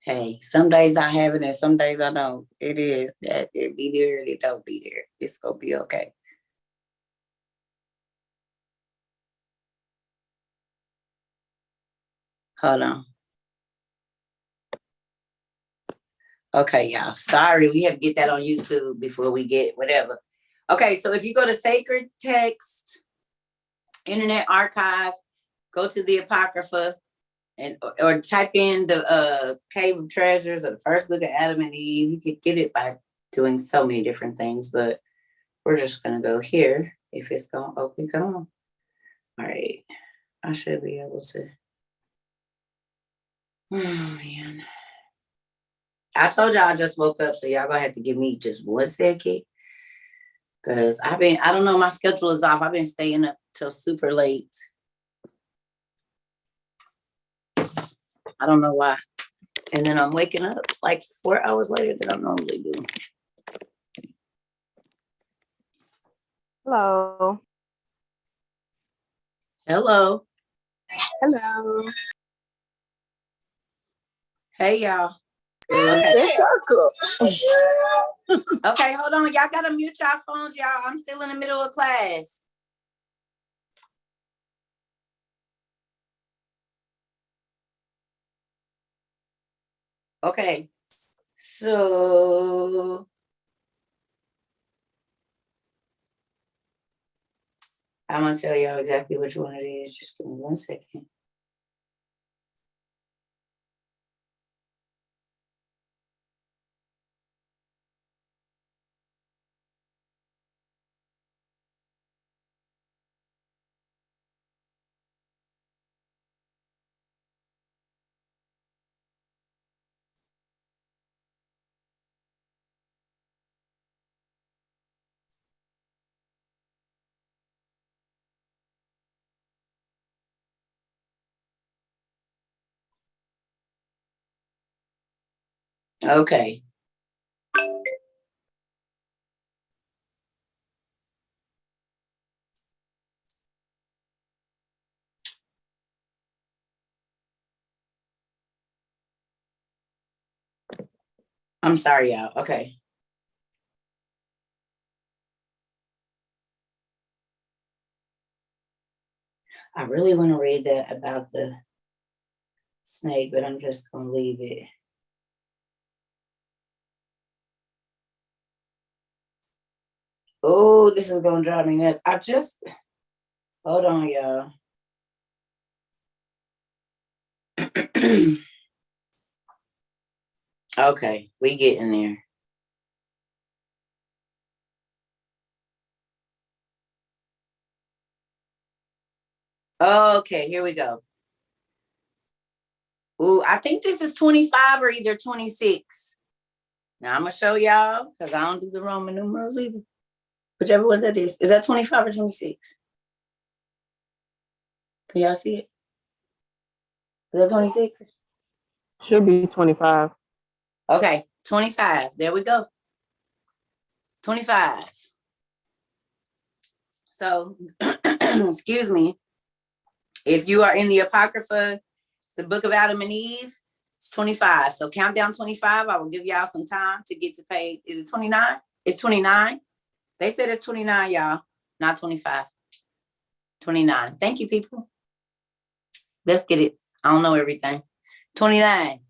Hey, some days I have it and some days I don't. It is that it be there and it don't be there. It's gonna be okay. Hold on. Okay, y'all. Sorry, we had to get that on YouTube before we get whatever. Okay, so if you go to Sacred Text, Internet Archive, go to the Apocrypha, and or type in the Cave of Treasures or the first book of Adam and Eve. You could get it by doing so many different things, but we're just gonna go here. If it's gonna open, come on. All right, I should be able to. Oh man, I told y'all I just woke up, so y'all gonna have to give me just 1 second. Cause I don't know, my schedule is off. I've been staying up till super late. I don't know why. And then I'm waking up like 4 hours later than I normally do. Hello. Hello. Hello. Hey, y'all. Okay. Okay, hold on. Y'all gotta mute y'all phones, y'all. I'm still in the middle of class. Okay, so I'm gonna tell y'all exactly which one it is. Just give me 1 second. Okay. I'm sorry, y'all. Okay. I really want to read that about the snake, but I'm just gonna leave it. Oh, this is gonna drive me nuts. Hold on, y'all. Okay, we getting there. Okay, here we go. Ooh, I think this is 25 or either 26. Now I'm gonna show y'all because I don't do the Roman numerals either. Whichever one that is. Is that 25 or 26? Can y'all see it? Is that 26? Should be 25. Okay, 25. There we go. 25. So, excuse me. If you are in the Apocrypha, it's the book of Adam and Eve. It's 25. So count down 25. I will give y'all some time to get to page. Is it 29? It's 29. They said it's 29, y'all, not 25. 29. Thank you, people. Let's get it. I don't know everything. 29.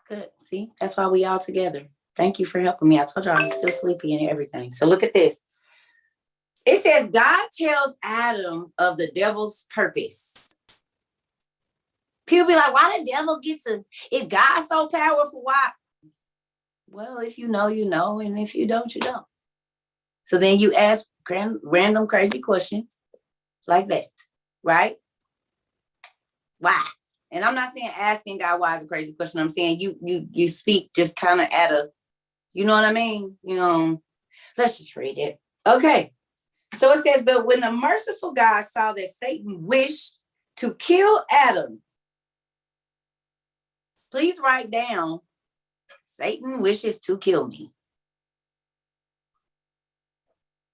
Good. See, that's why we all together. Thank you for helping me. I told you I was still sleepy and everything. So look at this. It says God tells Adam of the devil's purpose. People be like, why the devil gets if God's so powerful, why? Well, if you know, you know. And if you don't, you don't. So then you ask random crazy questions like that, right? Why? And I'm not saying asking God why is a crazy question. I'm saying you speak just kind of at a, you know what I mean? You know, let's just read it. Okay. So it says, but when the merciful God saw that Satan wished to kill Adam, please write down, Satan wishes to kill me.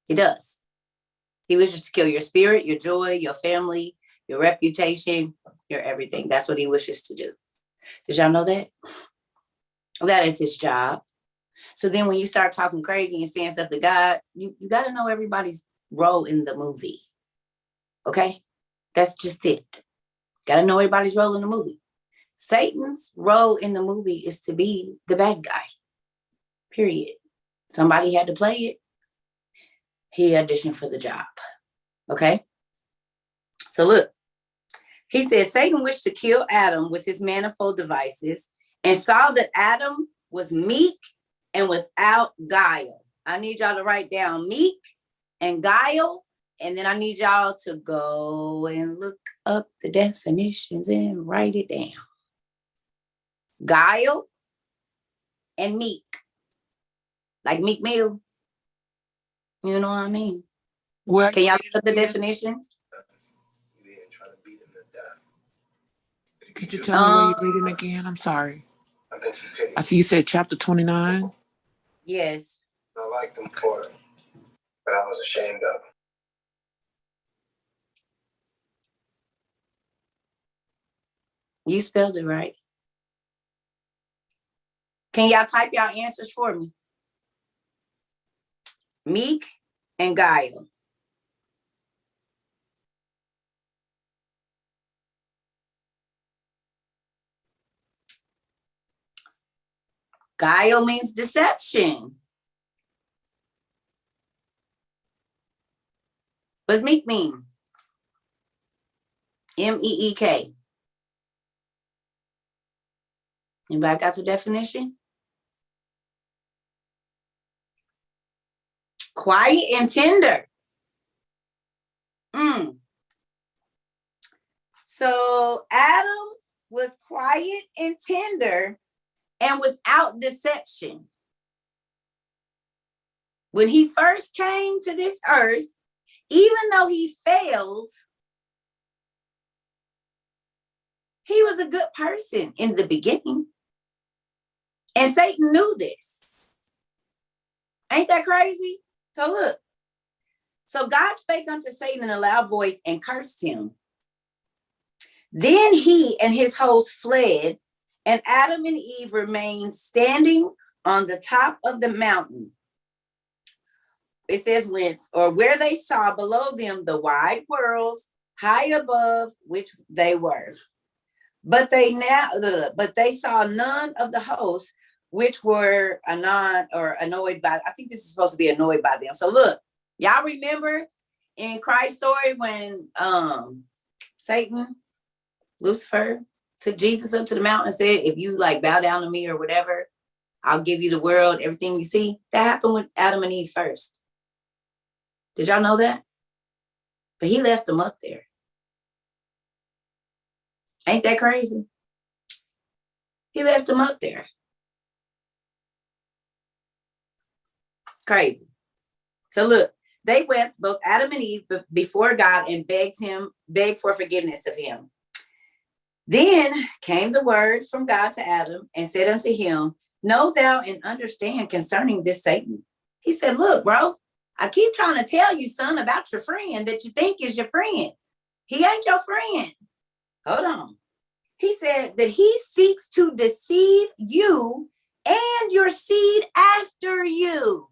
He does. He wishes to kill your spirit, your joy, your family, your reputation, your everything. That's what he wishes to do. Did y'all know that? That is his job. So then when you start talking crazy and saying stuff to God, you got to know everybody's role in the movie. Okay? That's just it. Got to know everybody's role in the movie. Satan's role in the movie is to be the bad guy. Period. Somebody had to play it. He auditioned for the job. Okay? So look, he says Satan wished to kill Adam with his manifold devices and saw that Adam was meek and without guile. I need y'all to write down meek and guile, and then I need y'all to go and look up the definitions and write it down. Guile and meek. Like Meek Mill. You know what I mean? Well, can y'all look up the definitions? Could you tell me where you're reading again? I'm sorry. I see you said chapter 29. Yes. I liked him for it, but I was ashamed of him. You spelled it right. Can y'all type y'all answers for me? Meek and guile. Guile means deception. What's meek mean? M-E-E-K. Anybody got the definition? Quiet and tender. So Adam was quiet and tender and without deception. When he first came to this earth, even though he failed, he was a good person in the beginning. And Satan knew this. Ain't that crazy? So look. So God spake unto Satan in a loud voice and cursed him. Then he and his host fled, and Adam and Eve remained standing on the top of the mountain. It says whence, or where they saw below them the wide world, high above which they were. But they saw none of the hosts which were annoyed by. I think this is supposed to be annoyed by them. So look, y'all remember in Christ's story when Satan, Lucifer, took Jesus up to the mountain and said, if you like bow down to me or whatever, I'll give you the world, everything you see. That happened with Adam and Eve first. Did y'all know that? But he left them up there. Ain't that crazy? He left them up there. Crazy. So look, they wept, both Adam and Eve, before God and begged for forgiveness of him. Then came the word from God to Adam and said unto him, know thou and understand concerning this Satan. He said, look, bro, I keep trying to tell you, son, about your friend that you think is your friend. He ain't your friend. Hold on. He said that he seeks to deceive you and your seed after you.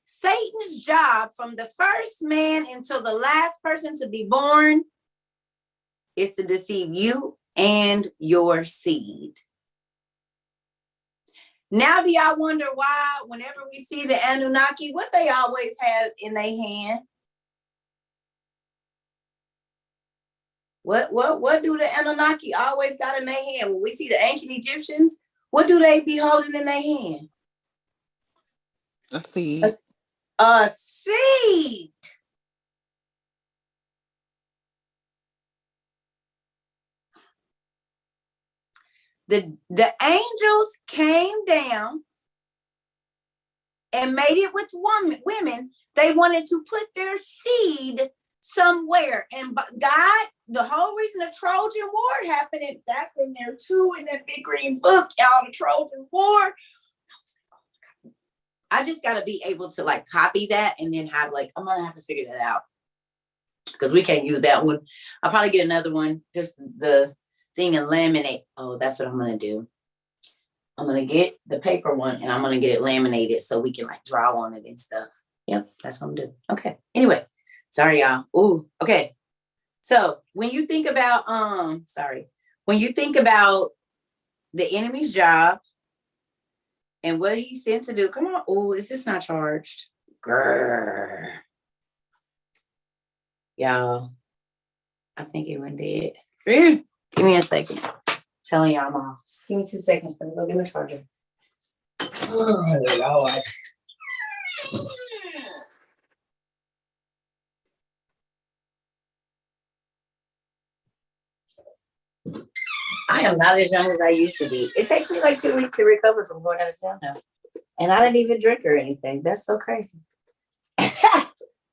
Satan's job from the first man until the last person to be born is to deceive you and your seed. Now, do y'all wonder why whenever we see the Anunnaki, what they always had in their hand? What do the Anunnaki always got in their hand? When we see the ancient Egyptians, what do they be holding in their hand? A seed. A seed. The angels came down and made it with women. They wanted to put their seed somewhere. And God, the whole reason the Trojan War happened, and that's in there too, in that big green book, y'all, the Trojan War. I just got to be able to like copy that and then have like, I'm going to have to figure that out. because we can't use that one. I'll probably get another one, just the thing and laminate. Oh, that's what I'm going to do. I'm going to get the paper one and I'm going to get it laminated so we can like draw on it and stuff. Yep, that's what I'm doing. Okay. Anyway, sorry, y'all. Ooh, okay. So when you think about, when you think about the enemy's job and what he's sent to do, come on. Oh, is this not charged? Grrr. Y'all, I think it went dead. Give me a second. Telling y'all I'm off. Just give me 2 seconds. Let me go get my charger. Oh, Lord. I am not as young as I used to be. It takes me like 2 weeks to recover from going out of town now. And I didn't even drink or anything. That's so crazy.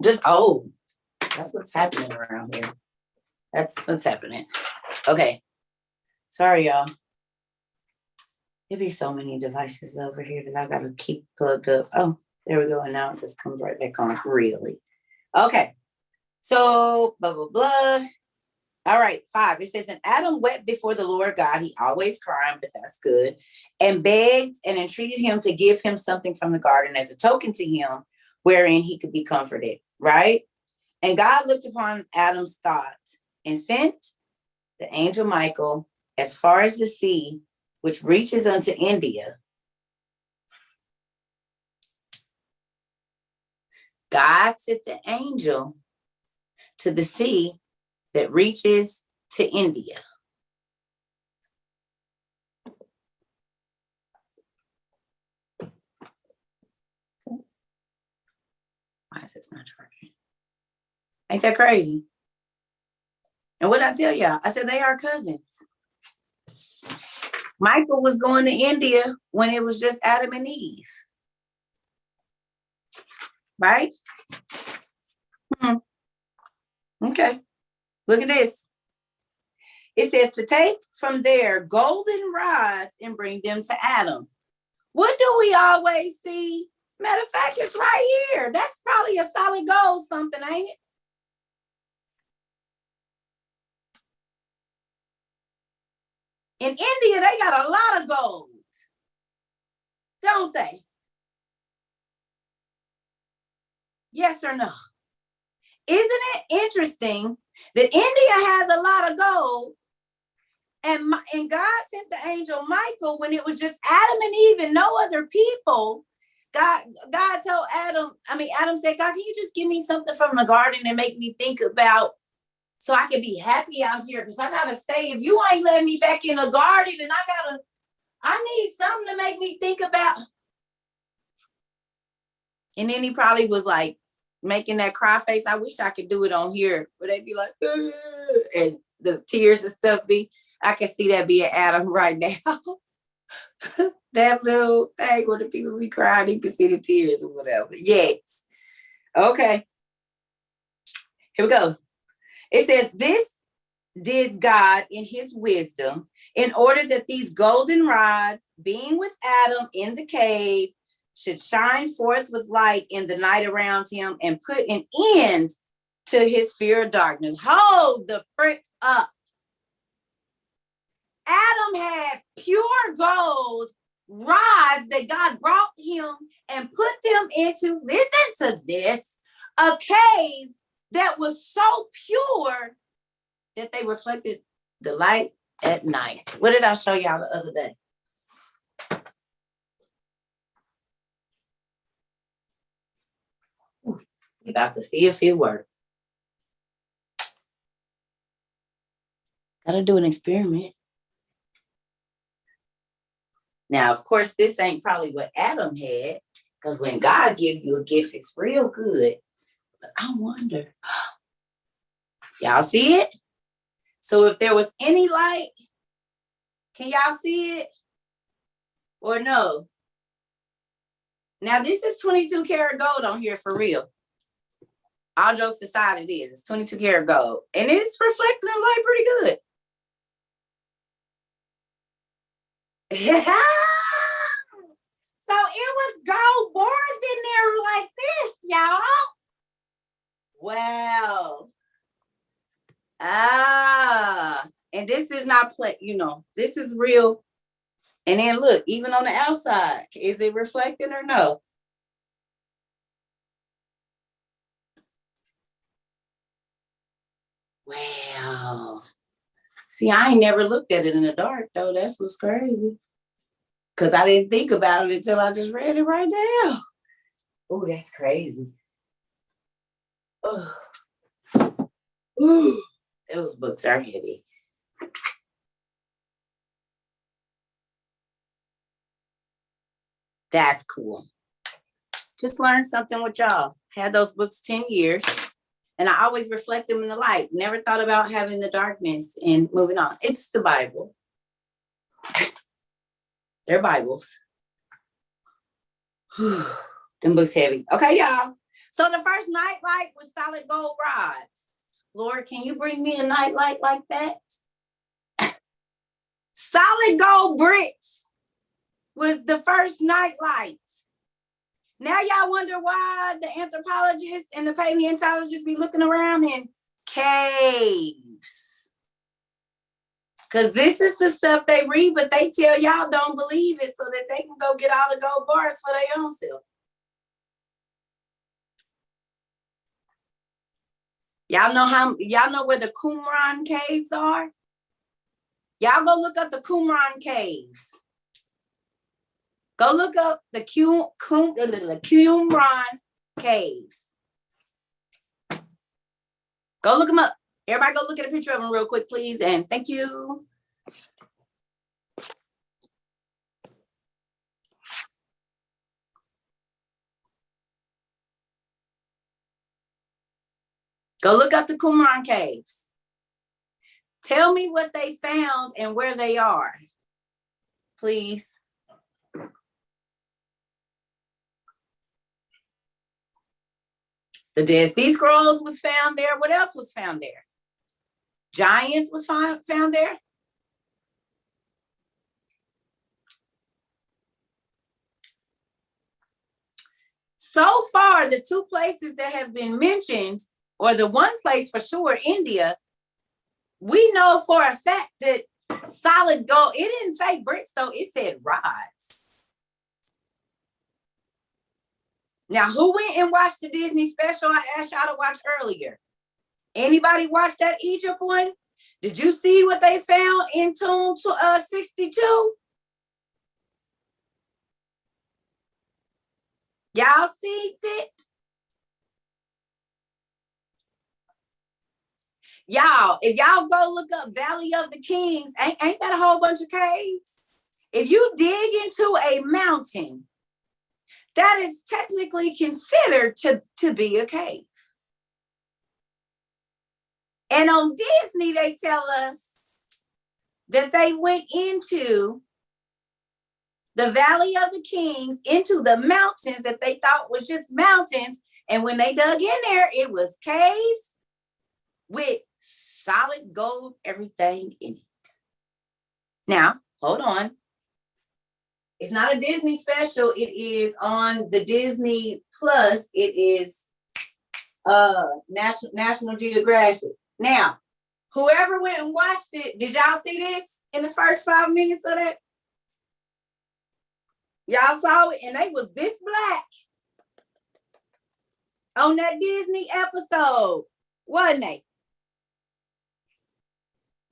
Just old. That's what's happening around here. That's what's happening. Okay. Sorry, y'all. There'd be so many devices over here that I gotta keep plugged up. Oh, there we go. And now it just comes right back on. Really? Okay. So, blah, blah, blah. All right, 5. It says, and Adam wept before the Lord God. He always crying, but that's good. And begged and entreated him to give him something from the garden as a token to him, wherein he could be comforted, right? And God looked upon Adam's thought and sent the angel Michael as far as the sea, which reaches unto India. God sent the angel to the sea that reaches to India. Why is this not charging? Ain't that crazy? And what did I tell y'all? I said they are cousins. Michael was going to India when it was just Adam and Eve. Right? Okay. Look at this. It says to take from there golden rods and bring them to Adam. What do we always see? Matter of fact, it's right here. That's probably a solid gold something, ain't it? In India, they got a lot of gold, don't they? Yes or no? Isn't it interesting that India has a lot of gold, and God sent the angel Michael when it was just Adam and Eve and no other people? God told Adam said, God, can you just give me something from the garden and make me think about so I can be happy out here? Because I gotta stay. If you ain't letting me back in the garden, and I need something to make me think about. And then he probably was like making that cry face. I wish I could do it on here, but they'd be like, ugh, and the tears and stuff I can see that being Adam right now. That little thing where the people be crying, you can see the tears or whatever. Yes. Okay. Here we go. It says, this did God in his wisdom in order that these golden rods, being with Adam in the cave, should shine forth with light in the night around him and put an end to his fear of darkness. Hold the frick up. Adam had pure gold rods that God brought him and put them into, listen to this, a cave that was so pure that they reflected the light at night. What did I show y'all the other day? We about to see if it worked. Gotta do an experiment. Now, of course, this ain't probably what Adam had, because when God gives you a gift, it's real good. But I wonder, y'all see it? So if there was any light, can y'all see it? Or no? Now, this is 22 karat gold on here for real. All jokes aside, it is. It's 22 karat gold. And it's reflecting the light pretty good. So it was gold bars in there like this, y'all. Wow. And this is not this is real. And then look, even on the outside, is it reflecting or no? Wow. See, I ain't never looked at it in the dark though. That's what's crazy. Cause I didn't think about it until I just read it right now. Oh, that's crazy. Oh. Ooh, those books are heavy. That's cool. Just learn something with y'all. Had those books 10 years. And I always reflect them in the light. Never thought about having the darkness and moving on. It's the Bible. They're Bibles. Them books heavy. Okay, y'all. So the first night light was solid gold rods. Lord, can you bring me a night light like that? Solid gold bricks was the first night light. Now y'all wonder why the anthropologists and the paleontologists be looking around in caves. Because this is the stuff they read, but they tell y'all don't believe it so that they can go get all the gold bars for their own self. Y'all know where the Qumran caves are? Y'all go look up the Qumran caves. Go look up the Qumran caves. Go look them up. Everybody go look at a picture of them real quick, please. And thank you. Go look up the Qumran caves. Tell me what they found and where they are, please. The Dead Sea Scrolls was found there. What else was found there? Giants was found there. So far, the two places that have been mentioned, or the one place for sure, India, we know for a fact that solid gold, it didn't say bricks though, it said rods. Now, who went and watched the Disney special I asked y'all to watch earlier? Anybody watch that Egypt one? Did you see what they found in Tomb 62? Y'all see it? Y'all, if y'all go look up Valley of the Kings, ain't that a whole bunch of caves? If you dig into a mountain, that is technically considered to be a cave. And on Disney, they tell us that they went into the Valley of the Kings, into the mountains that they thought was just mountains. And when they dug in there, it was caves with solid gold, everything in it. Now, hold on. It's not a Disney special. It is on the Disney Plus. It is National Geographic. Now, whoever went and watched it, did y'all see this in the first 5 minutes of that? Y'all saw it, and they was this black on that Disney episode, wasn't they?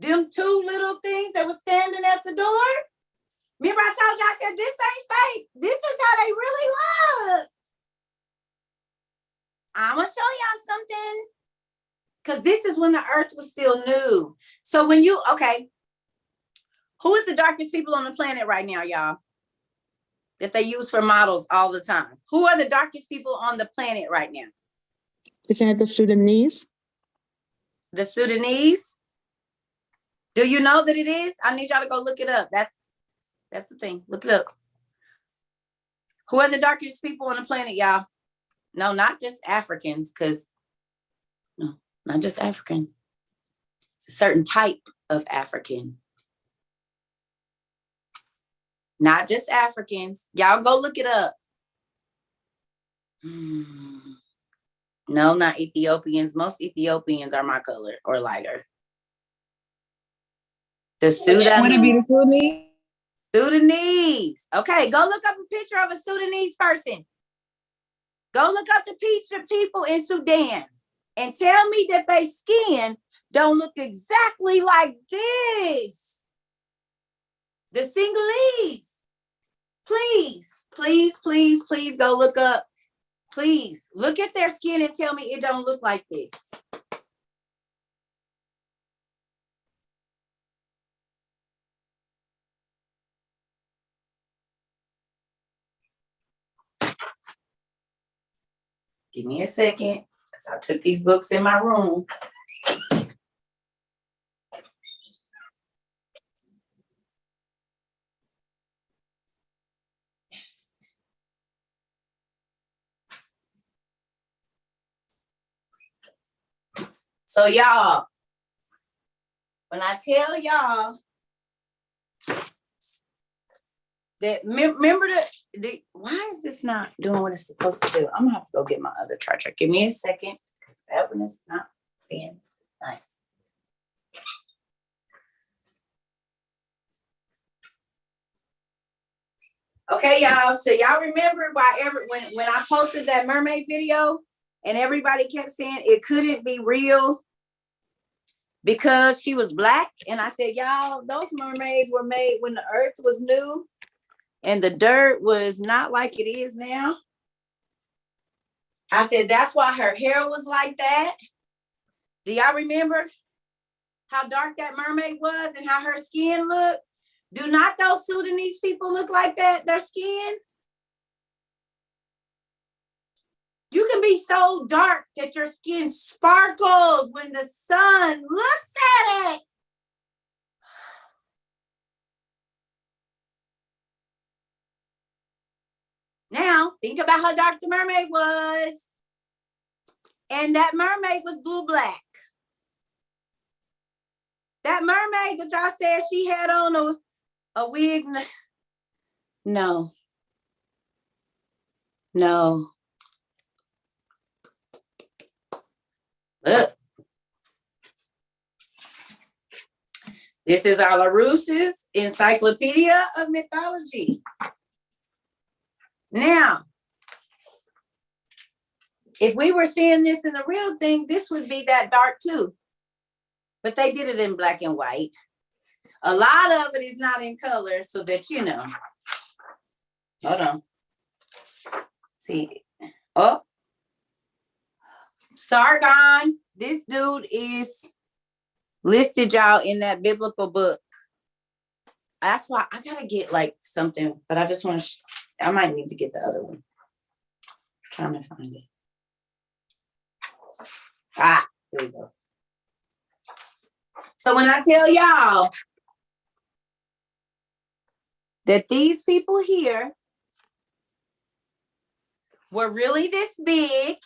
Them two little things that was standing at the door. Remember I told y'all, I said, this ain't fake. This is how they really look. I'm going to show y'all something. Because this is when the earth was still new. So when you, okay. Who is the darkest people on the planet right now, y'all? That they use for models all the time. Who are the darkest people on the planet right now? Isn't it the Sudanese? The Sudanese? Do you know that it is? I need y'all to go look it up. That's the thing. Look it up. Who are the darkest people on the planet, y'all? No, not just Africans, no, not just Africans. It's a certain type of African. Not just Africans. Y'all go look it up. No, not Ethiopians. Most Ethiopians are my color or lighter. The Would it be the Sudanese? Sudanese. Okay, go look up a picture of a Sudanese person. Go look up the picture of people in Sudan and tell me that their skin don't look exactly like this. The Sinhalese. Please, please, please, please go look up. Please look at their skin and tell me it don't look like this. Give me a second, because I took these books in my room. So y'all, when I tell y'all that, remember the why is this not doing what it's supposed to do? I'm gonna have to go get my other charger. Give me a second, because that one is not being nice. Okay, y'all. So y'all remember when I posted that mermaid video and everybody kept saying it couldn't be real because she was black? And I said, y'all, those mermaids were made when the earth was new and the dirt was not like it is now. I said, that's why her hair was like that. Do y'all remember how dark that mermaid was and how her skin looked? Do not those Sudanese people look like that, their skin? You can be so dark that your skin sparkles when the sun looks at it. Now, think about how dark the mermaid was. And that mermaid was blue-black. That mermaid that y'all said she had on a wig. No. No. Look. This is our LaRouche's Encyclopedia of Mythology. Now, if we were seeing this in the real thing, this would be that dark too. But they did it in black and white. A lot of it is not in color, so that you know. Hold on. See. Oh. Sargon. This dude is listed, y'all, in that biblical book. That's why I gotta get like something, but I just want to. I might need to get the other one. I'm trying to find it. Ah, here we go. So when I tell y'all that these people here were really this big,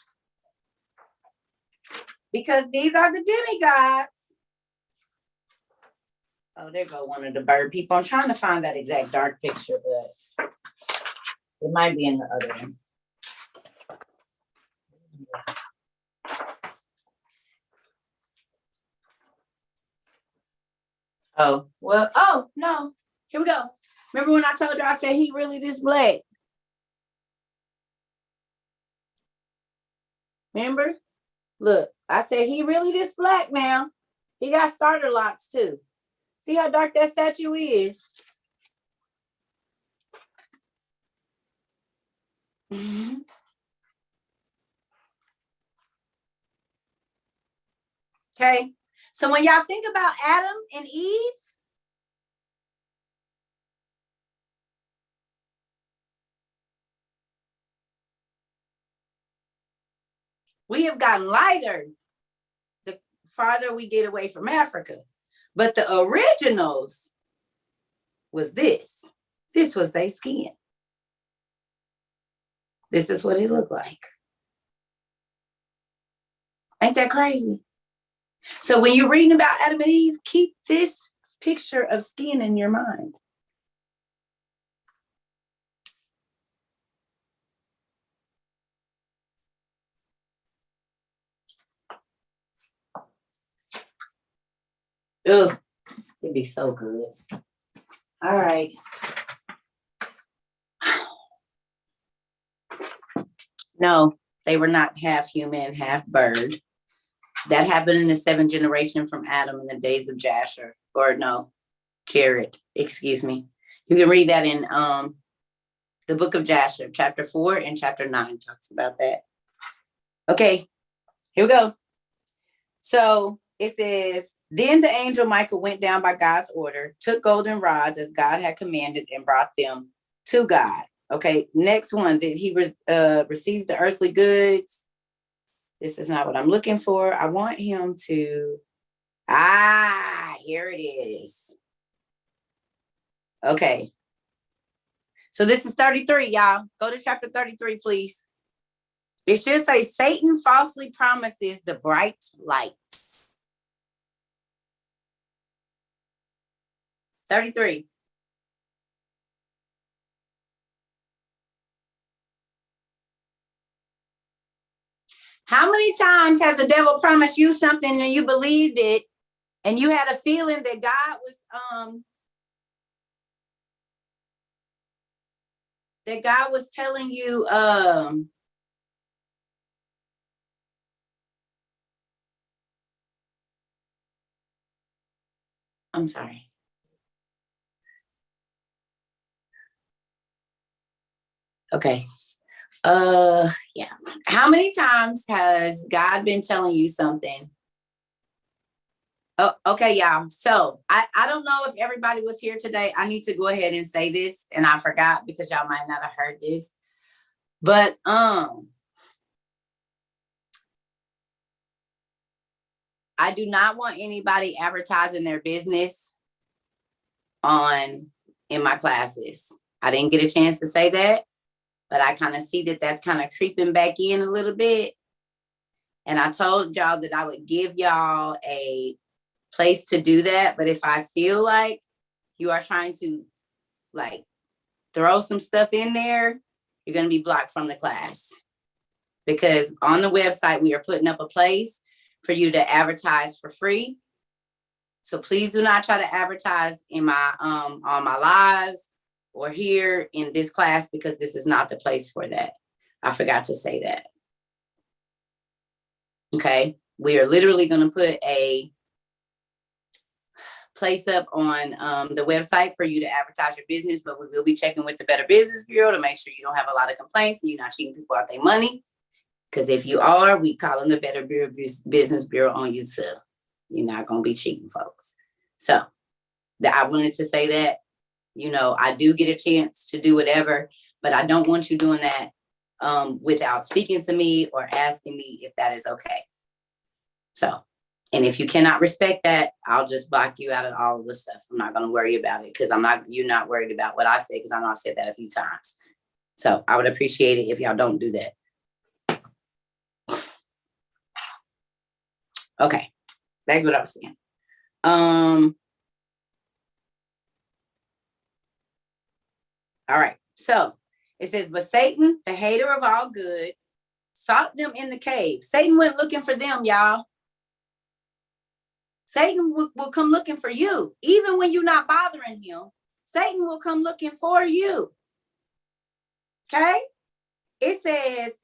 because these are the demigods. Oh, there go one of the bird people. I'm trying to find that exact dark picture, but it might be in the other one. Oh, well, oh, no. Here we go. Remember when I told you I said he really this black? Remember? Look, I said he really this black now. He got starter locks too. See how dark that statue is? Mm-hmm. Okay. So when y'all think about Adam and Eve, we have gotten lighter the farther we get away from Africa. But the originals was this. This was their skin. This is what it looked like. Ain't that crazy? So when you're reading about Adam and Eve, keep this picture of skin in your mind. Ugh. It'd be so good. All right. No, they were not half human, half bird. That happened in the seventh generation from Adam in the days of Jasher, or no, Jared, excuse me. You can read that in the book of Jasher, chapter 4 and chapter 9 talks about that. Okay, here we go. So it says, then the angel Michael went down by God's order, took golden rods as God had commanded, and brought them to God. Okay, next one, that he received the earthly goods. This is not what I'm looking for. I want him to, here it is. Okay. So this is 33, y'all. Go to chapter 33, please. It should say Satan falsely promises the bright lights. 33. How many times has the devil promised you something and you believed it and you had a feeling that God was telling you I'm sorry. Okay. Yeah. How many times has God been telling you something? Oh, okay, y'all. So I don't know if everybody was here today. I need to go ahead and say this, and I forgot because y'all might not have heard this. But I do not want anybody advertising their business in my classes. I didn't get a chance to say that, but I kind of see that that's kind of creeping back in a little bit. And I told y'all that I would give y'all a place to do that. But if I feel like you are trying to like throw some stuff in there, you're going to be blocked from the class. Because on the website, we are putting up a place for you to advertise for free. So please do not try to advertise in my on my lives or here in this class, because this is not the place for that. I forgot to say that. Okay. We are literally going to put a place up on the website for you to advertise your business, but we will be checking with the Better Business Bureau to make sure you don't have a lot of complaints and you're not cheating people out their money. Because if you are, we call them the Better Business Bureau on you too. You're not going to be cheating, folks. So I wanted to say that, I do get a chance to do whatever, but I don't want you doing that without speaking to me or asking me if that is okay. So, and if you cannot respect that, I'll just block you out of all of the stuff. I'm not going to worry about it because you're not worried about what I say, because I know I said that a few times. So I would appreciate it if y'all don't do that. Okay, back to what I was saying. All right, so it says, but Satan, the hater of all good, sought them in the cave. Satan went looking for them, y'all. Satan will come looking for you. Even when you're not bothering him, Satan will come looking for you. Okay? It says,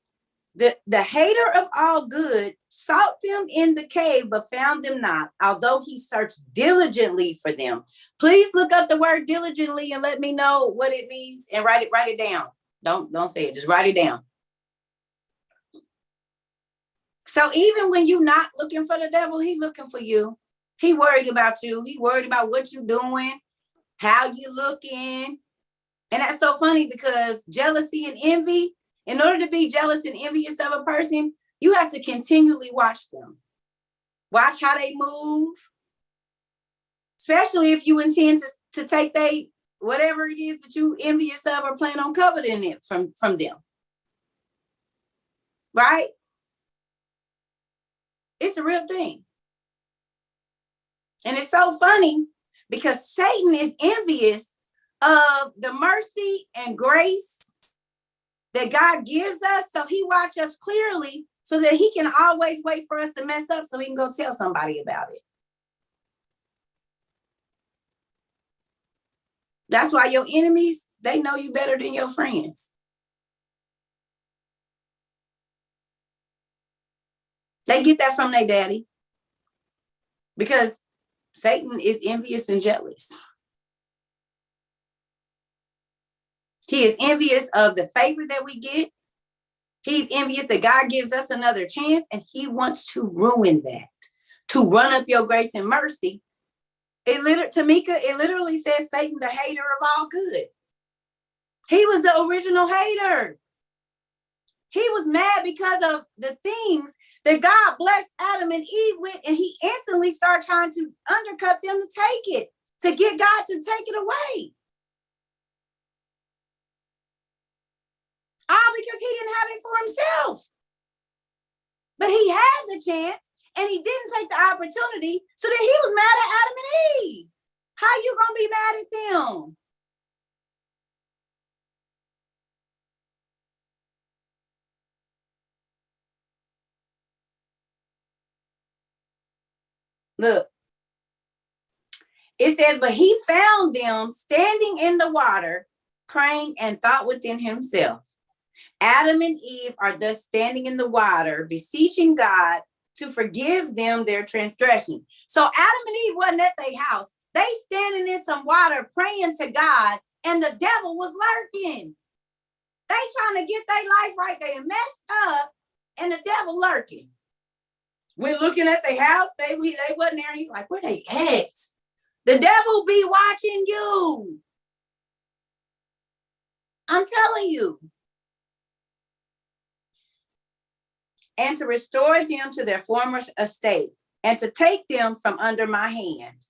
the hater of all good sought them in the cave, but found them not, although he searched diligently for them. Please look up the word diligently and let me know what it means and write it down. Don't say it, just write it down. So even when you're not looking for the devil, he's looking for you. He worried about you. He worried about what you're doing, how you looking. And that's so funny because jealousy and envy, in order to be jealous and envious of a person, you have to continually watch them. Watch how they move. Especially if you intend to take whatever it is that you envious of or plan on coveting it from them. Right? It's a real thing. And it's so funny because Satan is envious of the mercy and grace that God gives us. So he watches us clearly so that he can always wait for us to mess up so he can go tell somebody about it. That's why your enemies, they know you better than your friends. They get that from their daddy. Because Satan is envious and jealous. He is envious of the favor that we get. He's envious that God gives us another chance, and he wants to ruin that, to run up your grace and mercy. Tamika, it literally says Satan, the hater of all good. He was the original hater. He was mad because of the things that God blessed Adam and Eve with, and he instantly started trying to undercut them to take it, to get God to take it away. All because he didn't have it for himself. But he had the chance, and he didn't take the opportunity, so that he was mad at Adam and Eve. How you gonna be mad at them? Look, it says, but he found them standing in the water, praying, and thought within himself. Adam and Eve are thus standing in the water, beseeching God to forgive them their transgression. So Adam and Eve wasn't at their house. They standing in some water, praying to God, and the devil was lurking. They trying to get their life right. They messed up, and the devil lurking. We're looking at the house. They wasn't there. He's like, where they at? The devil be watching you. I'm telling you. And to restore them to their former estate, and to take them from under my hand.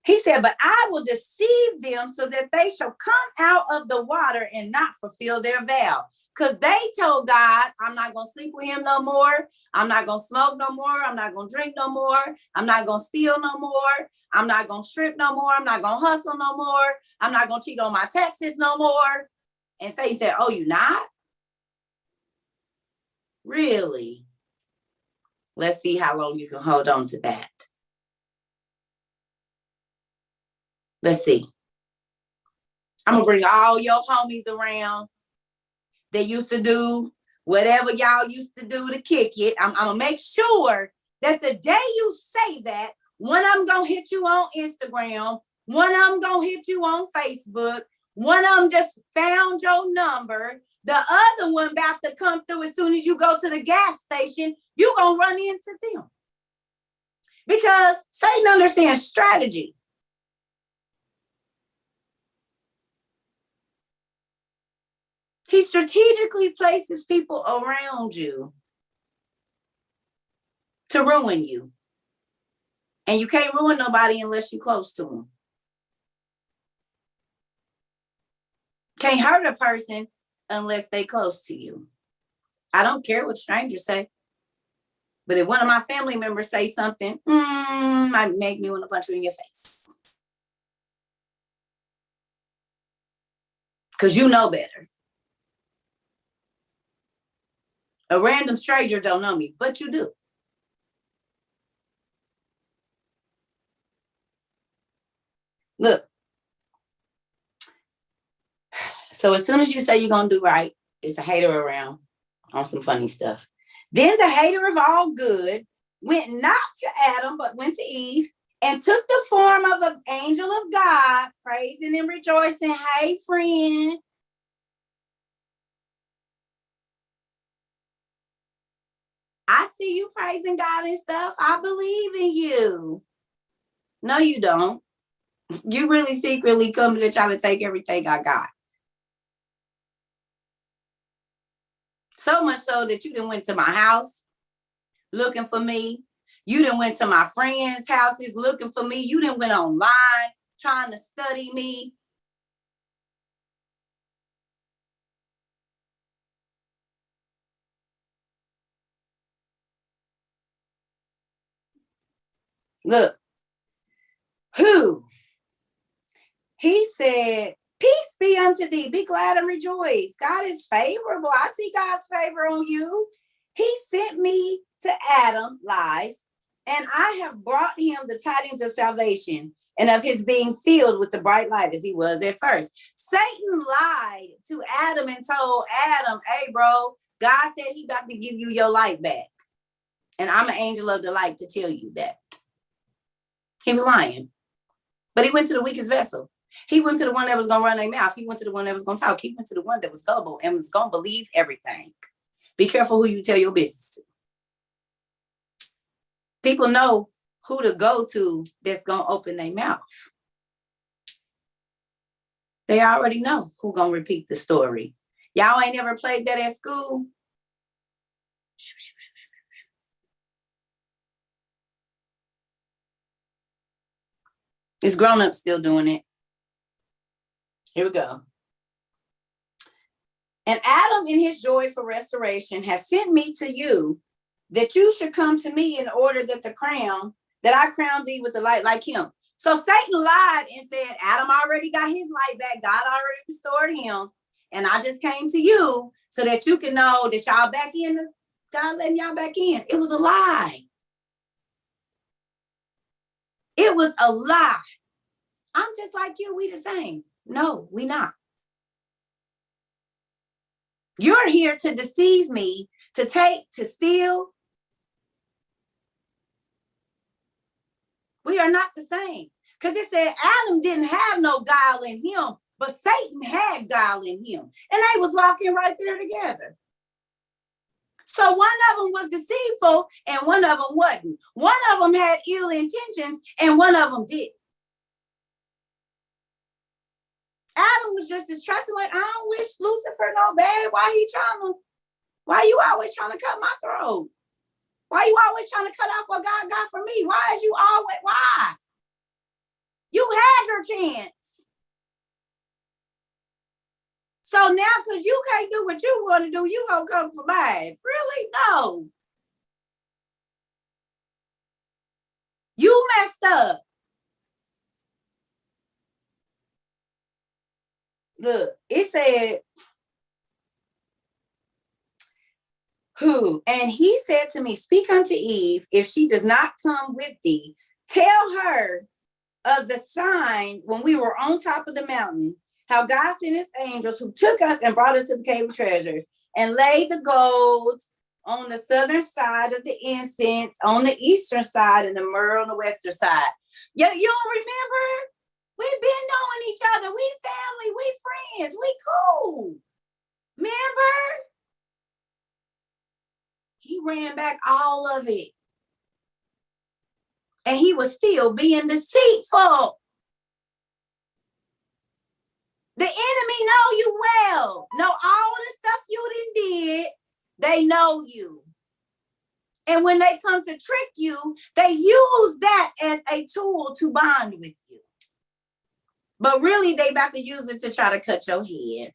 He said, but I will deceive them so that they shall come out of the water and not fulfill their vow. Because they told God, I'm not going to sleep with him no more. I'm not going to smoke no more. I'm not going to drink no more. I'm not going to steal no more. I'm not going to strip no more. I'm not going to hustle no more. I'm not going to cheat on my taxes no more. And so he said, oh, you not? Really? Let's see how long you can hold on to that. Let's see. I'm going to bring all your homies around. They used to do whatever y'all used to do to kick it. I'm going to make sure that the day you say that, one of them going to hit you on Instagram, one of them going to hit you on Facebook, one of them just found your number, the other one about to come through as soon as you go to the gas station, you going to run into them. Because Satan understands strategy. He strategically places people around you to ruin you. And you can't ruin nobody unless you're close to them. Can't hurt a person unless they close to you. I don't care what strangers say. But if one of my family members say something, might make me want to punch you in your face. Because you know better. A random stranger don't know me, but you do. Look. So as soon as you say you're going to do right, it's a hater around on some funny stuff. Then the hater of all good went not to Adam, but went to Eve and took the form of an angel of God, praising and rejoicing. Hey, friend. I see you praising God and stuff. I believe in you. No, you don't. You really secretly coming to try to take everything I got. So much so that you done went to my house looking for me. You done went to my friends' houses looking for me. You done went online trying to study me. Look. Who? He said, peace be unto thee. Be glad and rejoice. God is favorable. I see God's favor on you. He sent me to Adam, lies, and I have brought him the tidings of salvation. and of his being filled with the bright light as he was at first. Satan lied to Adam and told Adam, hey, bro, God said he about to give you your light back. And I'm an angel of the light to tell you that. He was lying. But he went to the weakest vessel. He went to the one that was going to run their mouth. He went to the one that was going to talk. He went to the one that was gullible and was going to believe everything. Be careful who you tell your business to. People know who to go to that's going to open their mouth. They already know who going to repeat the story. Y'all ain't never played that at school? It's grown-ups still doing it. Here we go. And Adam, in his joy for restoration, has sent me to you, that you should come to me in order that I crown thee with the light like him. So Satan lied and said, Adam already got his light back. God already restored him. And I just came to you so that you can know that y'all back in, God letting y'all back in. It was a lie. It was a lie. I'm just like you. We the same. No, we not. You're here to deceive me, to take, to steal. We are not the same. Because it said Adam didn't have no guile in him, but Satan had guile in him. And they was walking right there together. So one of them was deceitful and one of them wasn't. One of them had ill intentions and one of them didn't. Adam was just as trusting, like, I don't wish Lucifer no bad. Why you always trying to cut my throat? Why you always trying to cut off what God got for me? Why? You had your chance. So now, because you can't do what you want to do, you gonna come for mine. Really? No. You messed up. Look, it said, and he said to me, speak unto Eve, if she does not come with thee, tell her of the sign when we were on top of the mountain, how God sent his angels who took us and brought us to the cave of treasures and laid the gold on the southern side of the incense, on the eastern side, and the myrrh on the western side. You don't remember? We've been knowing each other. We family, we friends, we cool. Remember? He ran back all of it. And he was still being deceitful. The enemy know you well. Know all the stuff you did. They know you. And when they come to trick you, they use that as a tool to bond with you. But really, they about to use it to try to cut your head.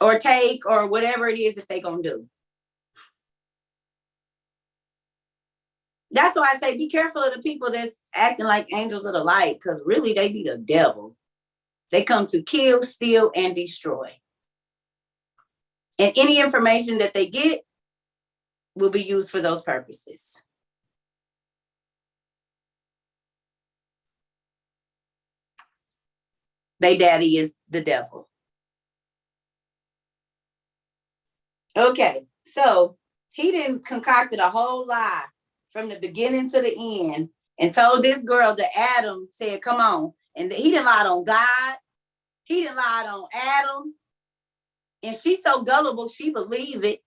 Or take, or whatever it is that they're going to do. That's why I say be careful of the people that's acting like angels of the light, because really they be the devil. They come to kill, steal, and destroy. And any information that they get will be used for those purposes. They daddy is the devil. Okay, so he didn't concocted a whole lie from the beginning to the end and told this girl that Adam said, come on. And he didn't lie on God. He didn't lie on Adam. And she's so gullible, she believed it.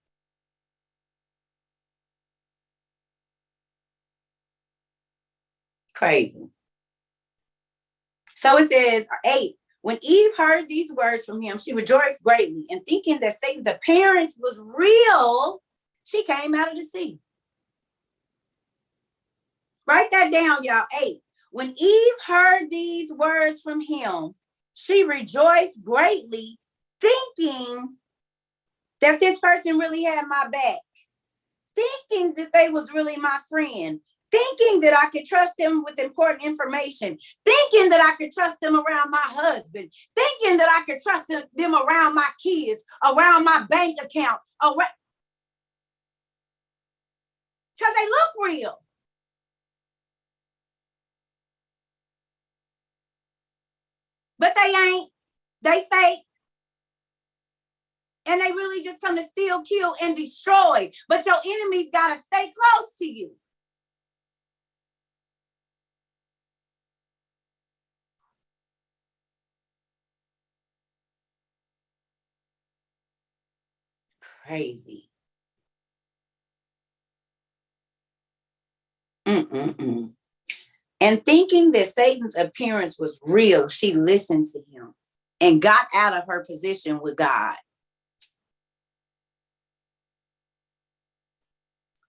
Crazy. So it says, 8, when Eve heard these words from him, she rejoiced greatly, and thinking that Satan's appearance was real, she came out of the sea. Write that down, y'all. 8. When Eve heard these words from him, she rejoiced greatly, thinking that this person really had my back, thinking that they was really my friend, thinking that I could trust them with important information, thinking that I could trust them around my husband, thinking that I could trust them around my kids, around my bank account, because they look real. But they ain't. They fake. And they really just come to steal, kill, and destroy. But your enemies got to stay close to you. Crazy. Mm-mm-mm. And thinking that Satan's appearance was real, she listened to him and got out of her position with God.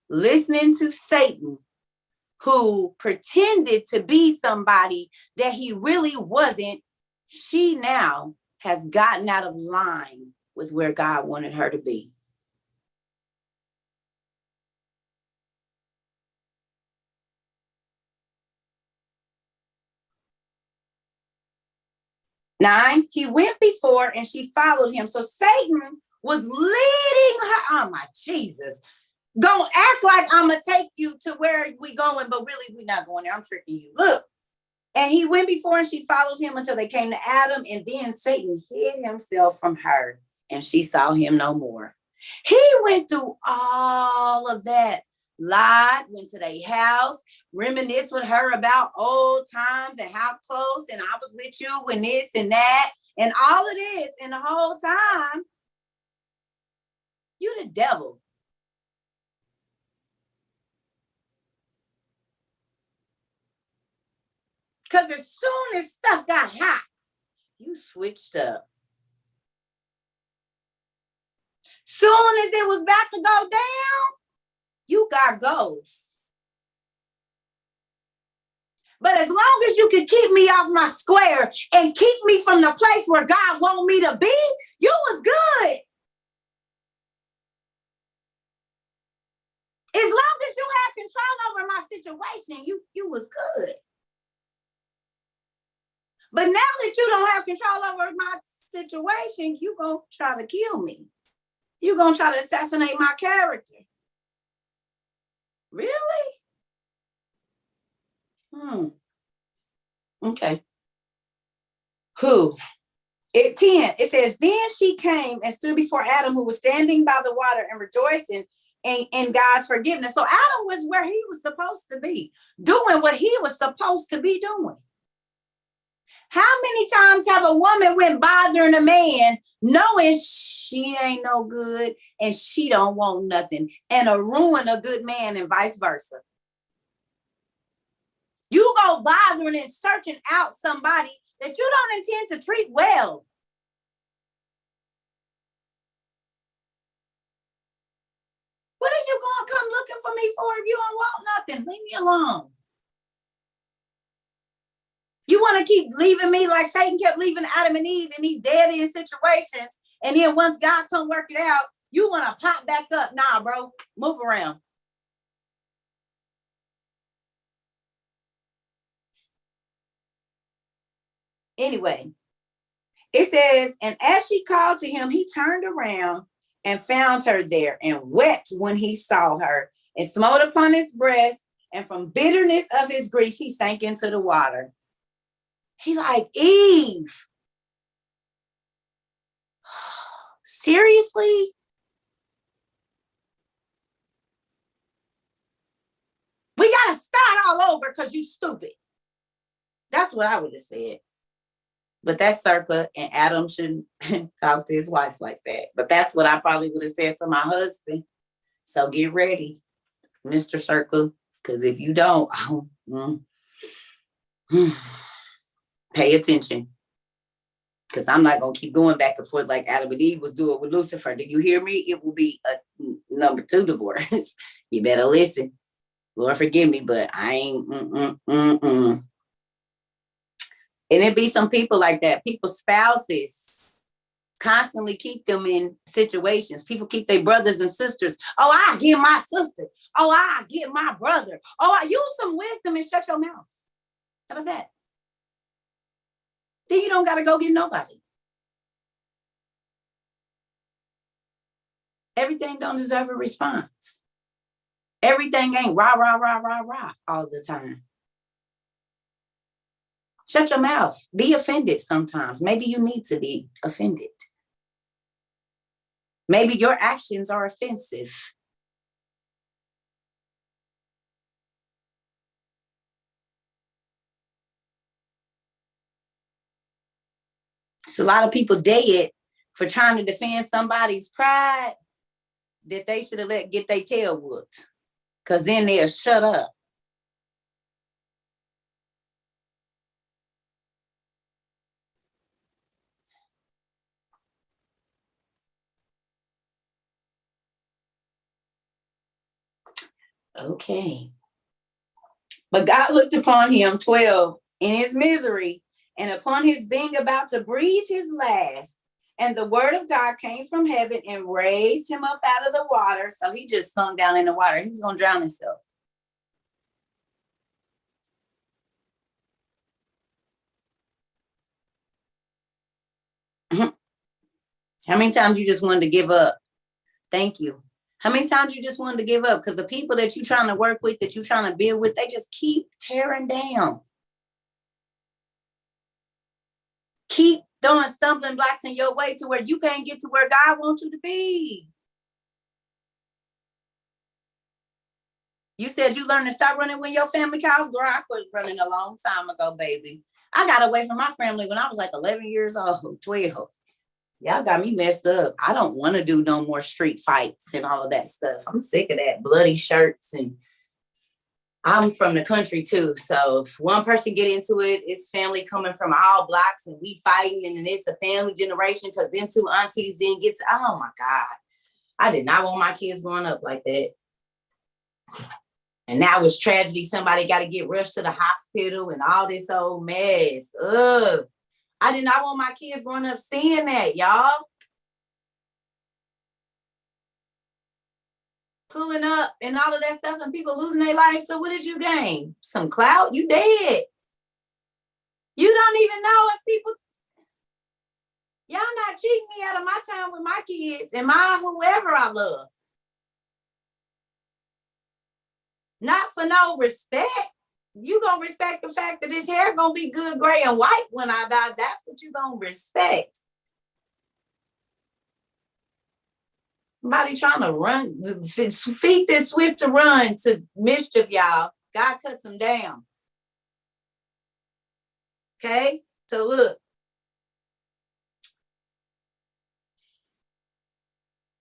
Listening to Satan, who pretended to be somebody that he really wasn't, she now has gotten out of line with where God wanted her to be. Nine, he went before and she followed him. So Satan was leading her. Oh my Jesus. Don't act like I'm going to take you to where we going, but really we're not going there. I'm tricking you. Look. And he went before and she followed him until they came to Adam. And then Satan hid himself from her and she saw him no more. He went through all of that. Lied, went to their house, reminisced with her about old times and how close and I was with you when this and that and all of this. And the whole time, you the devil. Because as soon as stuff got hot, you switched up. Soon as it was about to go down, you got ghosts. But as long as you can keep me off my square and keep me from the place where God wants me to be, you was good. As long as you had control over my situation, you was good. But now that you don't have control over my situation, you gonna try to kill me. You gonna try to assassinate my character. Really? Okay. Who? At 10, it says, then she came and stood before Adam, who was standing by the water and rejoicing in God's forgiveness. So Adam was where he was supposed to be, doing what he was supposed to be doing. How many times have a woman went bothering a man knowing she ain't no good and she don't want nothing and ruin a good man and vice versa? You go bothering and searching out somebody that you don't intend to treat well. What is you going to come looking for me for if you don't want nothing? Leave me alone. You want to keep leaving me like Satan kept leaving Adam and Eve in these dead-end situations. And then once God come work it out, you want to pop back up. Nah, bro, move around. Anyway, it says, and as she called to him, he turned around and found her there and wept when he saw her and smote upon his breast. And from bitterness of his grief, he sank into the water. He like, Eve. Seriously? We got to start all over because you stupid. That's what I would have said. But that's Cerca, and Adam shouldn't talk to his wife like that. But that's what I probably would have said to my husband. So get ready, Mr. Cerca, because if you don't, pay attention. Because I'm not going to keep going back and forth like Adam and Eve was doing with Lucifer. Did you hear me? It will be a number 2 divorce. You better listen. Lord forgive me, but I ain't. And it be some people like that. People's spouses constantly keep them in situations. People keep their brothers and sisters. Oh, I get my sister. Oh, I get my brother. Oh, I use some wisdom and shut your mouth. How about that? Then you don't got to go get nobody. Everything don't deserve a response. Everything ain't rah, rah, rah, rah, rah all the time. Shut your mouth. Be offended sometimes. Maybe you need to be offended. Maybe your actions are offensive. It's a lot of people dead for trying to defend somebody's pride that they should have let get their tail whooped. Because then they'll shut up. Okay. But God looked upon him, 12, in his misery, and upon his being about to breathe his last. And the word of God came from heaven and raised him up out of the water. So he just sunk down in the water. He was going to drown himself. How many times you just wanted to give up? Thank you. How many times you just wanted to give up? Because the people that you're trying to work with, that you're trying to build with, they just keep tearing down. Keep throwing stumbling blocks in your way to where you can't get to where God wants you to be. You said you learned to stop running when your family calls. Girl, I quit running a long time ago, baby. I got away from my family when I was like 11 years old, 12. Y'all got me messed up. I don't want to do no more street fights and all of that stuff. I'm sick of that bloody shirts, and I'm from the country too. So if one person get into it, it's family coming from all blocks and we fighting, and then it's a family generation because them two aunties didn't get to, oh my God. I did not want my kids growing up like that. And now it's tragedy. Somebody got to get rushed to the hospital and all this old mess. Ugh. I did not want my kids growing up seeing that, y'all. Pulling up and all of that stuff and people losing their life. So what did you gain? Some clout? You dead. You don't even know if people, y'all not cheating me out of my time with my kids and my whoever I love. Not for no respect. You gonna respect the fact that his hair gonna be good, gray, and white when I die. That's what you gonna respect. Somebody trying to run, feet that swift to run to mischief, y'all. God cuts them down. Okay? So look.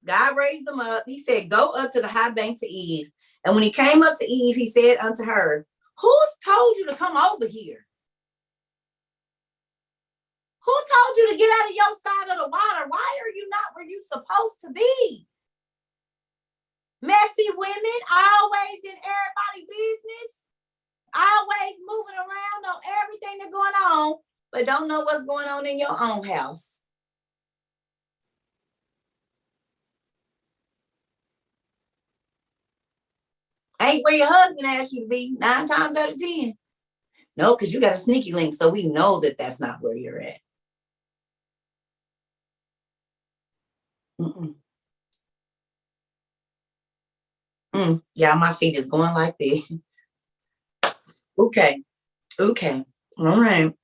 God raised them up. He said, go up to the high bank to Eve. And when he came up to Eve, he said unto her, who's told you to come over here? Who told you to get out of your side of the water? Why are you not where you're supposed to be? Messy women, always in everybody's business, always moving around, know everything that's going on, but don't know what's going on in your own house. Ain't where your husband asked you to be 9 times out of 10. No, because you got a sneaky link, so we know that that's not where you're at. Yeah, my feet is going like this. Okay. All right.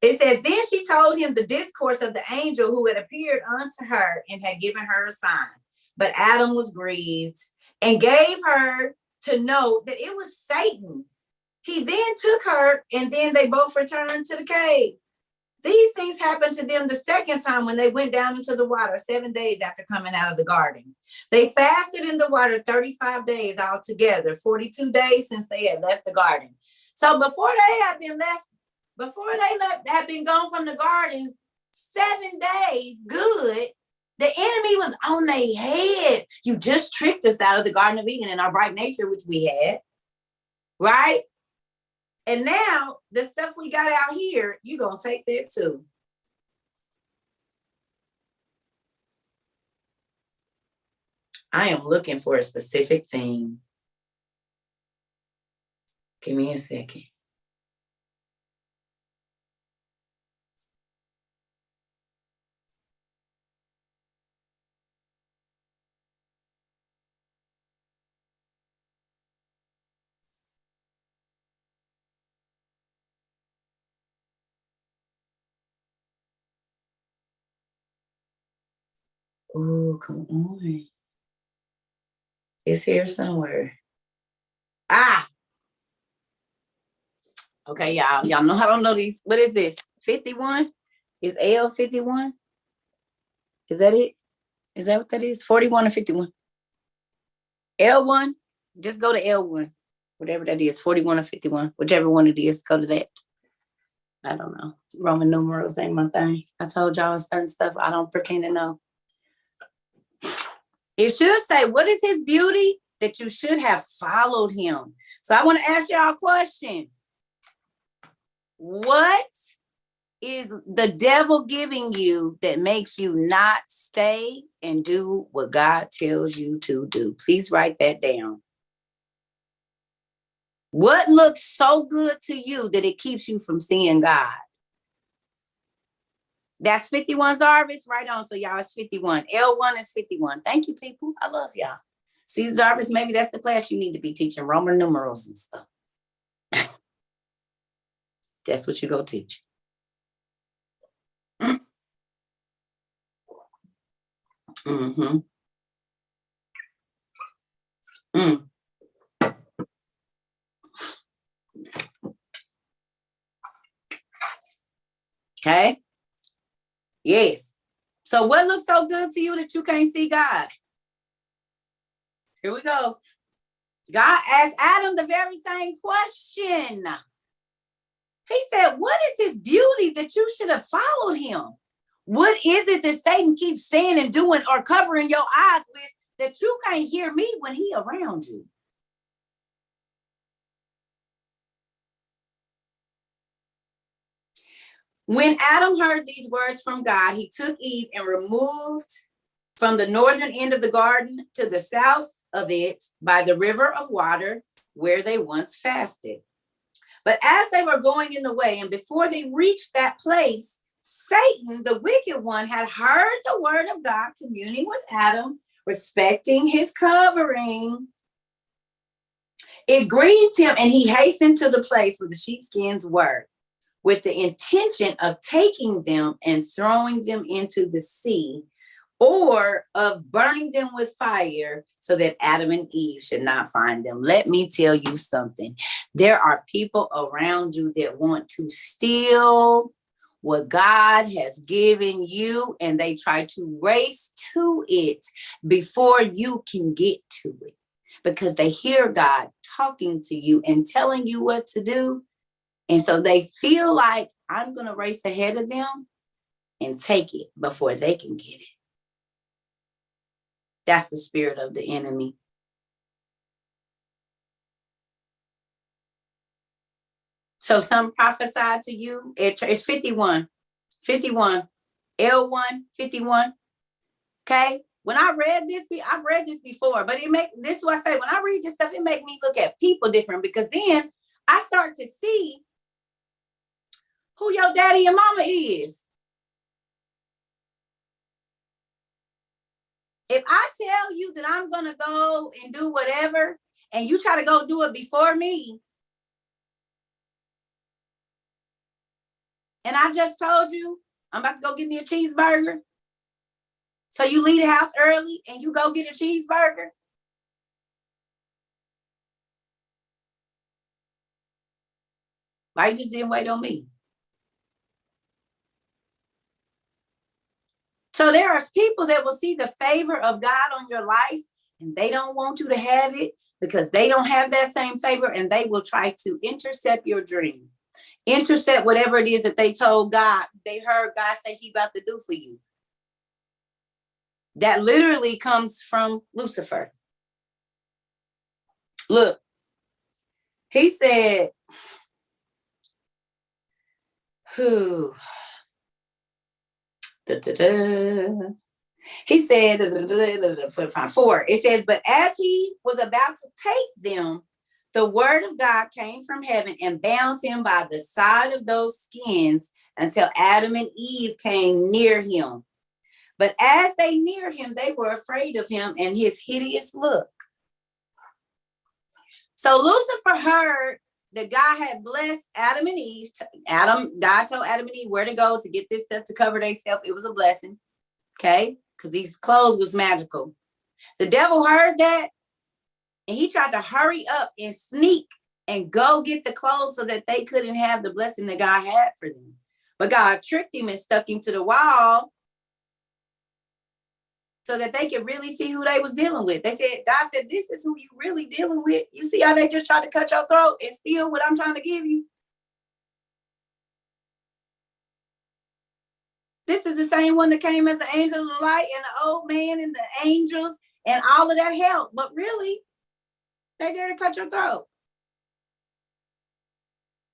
It says, then she told him the discourse of the angel who had appeared unto her and had given her a sign. But Adam was grieved and gave her to know that it was Satan. He then took her, and then they both returned to the cave. These things happened to them the second time when they went down into the water 7 days after coming out of the garden. They fasted in the water 35 days altogether, 42 days since they had left the garden. So before they had been gone from the garden 7 days, good, the enemy was on their head. You just tricked us out of the Garden of Eden and our bright nature, which we had, right? And now the stuff we got out here, you're going to take that too. I am looking for a specific thing. Give me a second. Oh, come on. It's here somewhere. Ah. Okay, y'all. Y'all know I don't know these. What is this? 51? Is L 51? Is that it? Is that what that is? 41 or 51? L1? Just go to L1. Whatever that is, 41 or 51. Whichever one it is, go to that. I don't know. Roman numerals ain't my thing. I told y'all certain stuff I don't pretend to know. It should say, what is his beauty that you should have followed him? So I want to ask y'all a question. What is the devil giving you that makes you not stay and do what God tells you to do? Please write that down. What looks so good to you that it keeps you from seeing God? That's 51 Zarvis, right on. So y'all, it's 51. L1 is 51. Thank you, people. I love y'all. See, Zarvis, maybe that's the class you need to be teaching, Roman numerals and stuff. That's what you go teach. Mm-hmm. Mm. Okay. Yes. So what looks so good to you that you can't see God? Here we go. God asked Adam the very same question. He said, what is his beauty that you should have followed him? What is it that Satan keeps saying and doing or covering your eyes with that you can't hear me when he around you? When Adam heard these words from God, he took Eve and removed from the northern end of the garden to the south of it by the river of water where they once fasted. But as they were going in the way, and before they reached that place, Satan, the wicked one, had heard the word of God communing with Adam, respecting his covering. It grieved him, and he hastened to the place where the sheepskins were, with the intention of taking them and throwing them into the sea, or of burning them with fire so that Adam and Eve should not find them. Let me tell you something. There are people around you that want to steal what God has given you, and they try to race to it before you can get to it, because they hear God talking to you and telling you what to do. And so they feel like, I'm going to race ahead of them and take it before they can get it. That's the spirit of the enemy. So some prophesied to you. It's 51. 51. L1, 51. Okay. When I read this, I've read this before, but this is what I say, when I read this stuff, it makes me look at people different, because then I start to see who your daddy and mama is. If I tell you that I'm going to go and do whatever, and you try to go do it before me, and I just told you I'm about to go get me a cheeseburger, so you leave the house early and you go get a cheeseburger, why you just didn't wait on me? So there are people that will see the favor of God on your life, and they don't want you to have it because they don't have that same favor, and they will try to intercept your dream, intercept whatever it is that they told God, they heard God say he about to do for you. That literally comes from Lucifer. Look, he said, who? He said, 4, it says, but as he was about to take them, the word of God came from heaven and bound him by the side of those skins until Adam and Eve came near him. But as they neared him, they were afraid of him and his hideous look. So Lucifer heard that God had blessed Adam and Eve. God told Adam and Eve where to go to get this stuff to cover themselves. It was a blessing. Okay. because these clothes was magical. The devil heard that, and he tried to hurry up and sneak and go get the clothes so that they couldn't have the blessing that God had for them. But God tricked him and stuck him to the wall so that they could really see who they was dealing with. God said, this is who you really dealing with. You see how they just tried to cut your throat and steal what I'm trying to give you? This is the same one that came as the angel of the light and the old man and the angels and all of that help. But really, they there to cut your throat.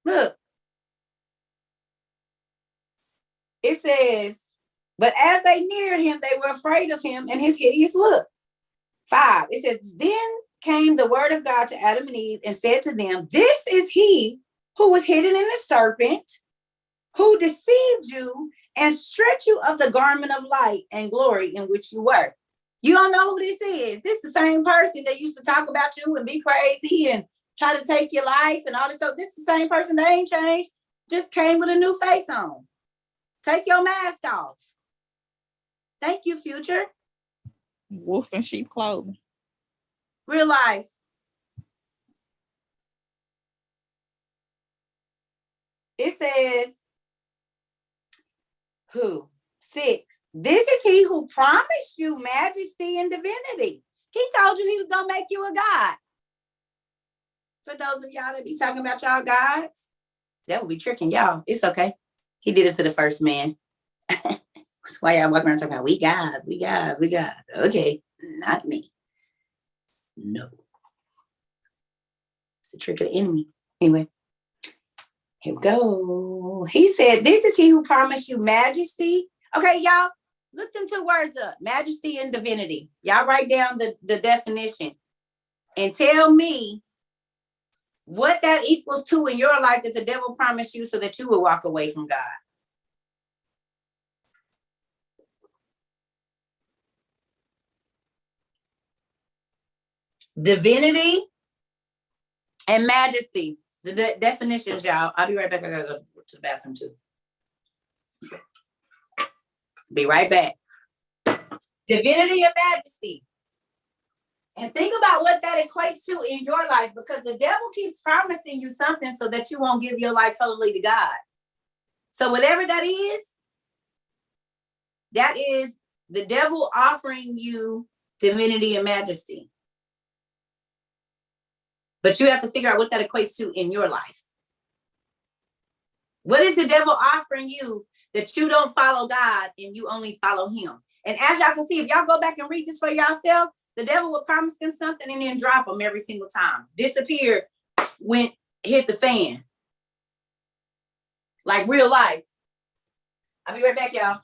Look. It says, but as they neared him, they were afraid of him and his hideous look. 5, it says, then came the word of God to Adam and Eve and said to them, this is he who was hidden in the serpent, who deceived you and stripped you of the garment of light and glory in which you were. You don't know who this is. This is the same person that used to talk about you and be crazy and try to take your life and all this. So this is the same person that ain't changed, just came with a new face on. Take your mask off. Thank you, future. Wolf in sheep clothing. Real life. It says, who? 6. This is he who promised you majesty and divinity. He told you he was going to make you a god. For those of y'all that be talking about y'all gods, that would be tricking y'all. It's okay. He did it to the first man. That's why y'all walk around talking about, we guys. Okay, not me. No. It's a trick of the enemy. Anyway, here we go. He said, this is he who promised you majesty. Okay, y'all, look them 2 words up, majesty and divinity. Y'all write down the definition and tell me what that equals to in your life that the devil promised you so that you will walk away from God. Divinity and majesty. The definitions, y'all. I'll be right back. I gotta go to the bathroom too. Be right back. Divinity and majesty. And think about what that equates to in your life, because the devil keeps promising you something so that you won't give your life totally to God. So whatever that is the devil offering you divinity and majesty. But you have to figure out what that equates to in your life. What is the devil offering you that you don't follow God and you only follow him? And as y'all can see, if y'all go back and read this for yourself, the devil will promise them something and then drop them every single time. Disappear, hit the fan. Like real life. I'll be right back, y'all.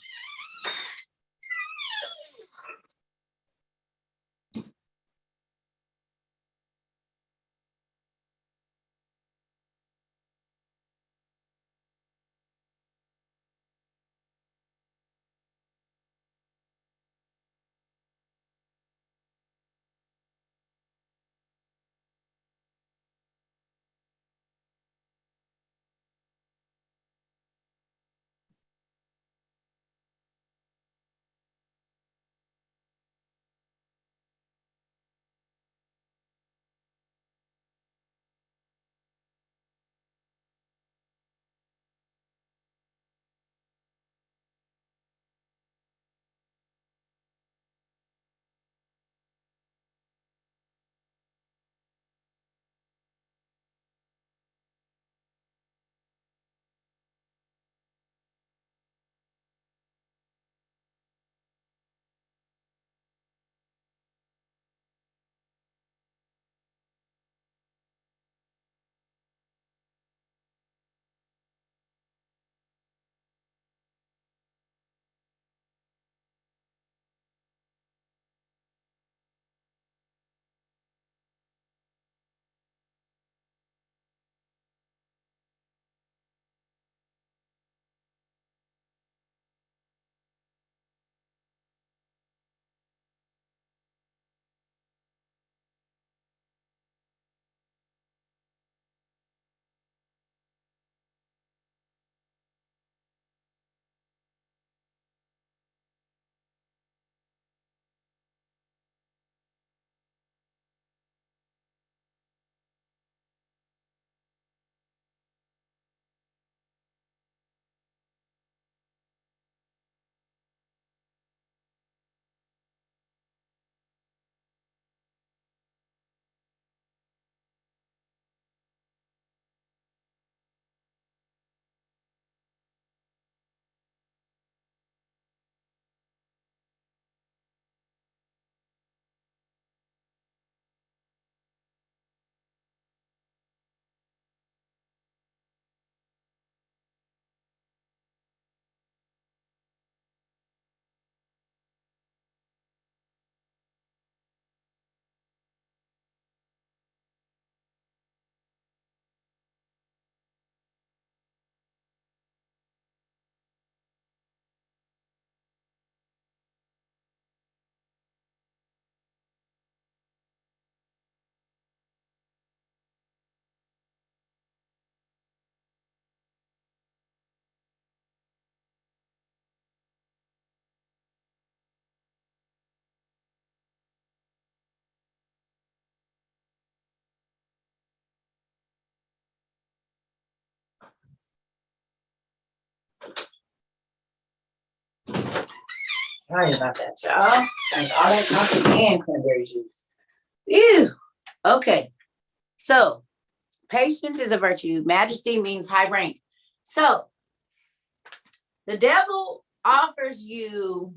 Sorry about that, y'all. Thank all that coffee and cranberry juice. Ew. Okay. So, patience is a virtue. Majesty means high rank. So, the devil offers you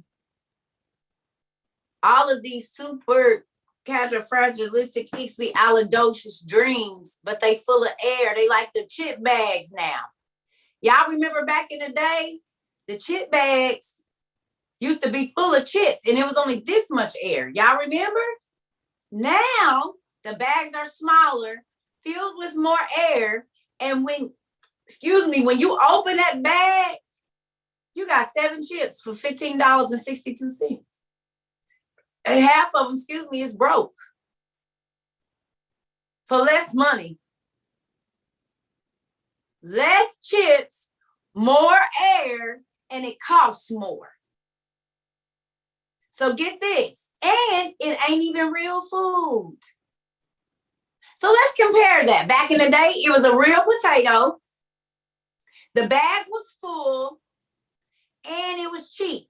all of these super califragilistic, expialidocious dreams, but they full of air. They like the chip bags now. Y'all remember back in the day, the chip bags used to be full of chips and it was only this much air. Y'all remember? Now the bags are smaller, filled with more air. And when you open that bag, you got 7 chips for $15.62. And half of them, is broke for less money. Less chips, more air, and it costs more. So get this, and it ain't even real food. So let's compare that. Back in the day, it was a real potato. The bag was full, and it was cheap.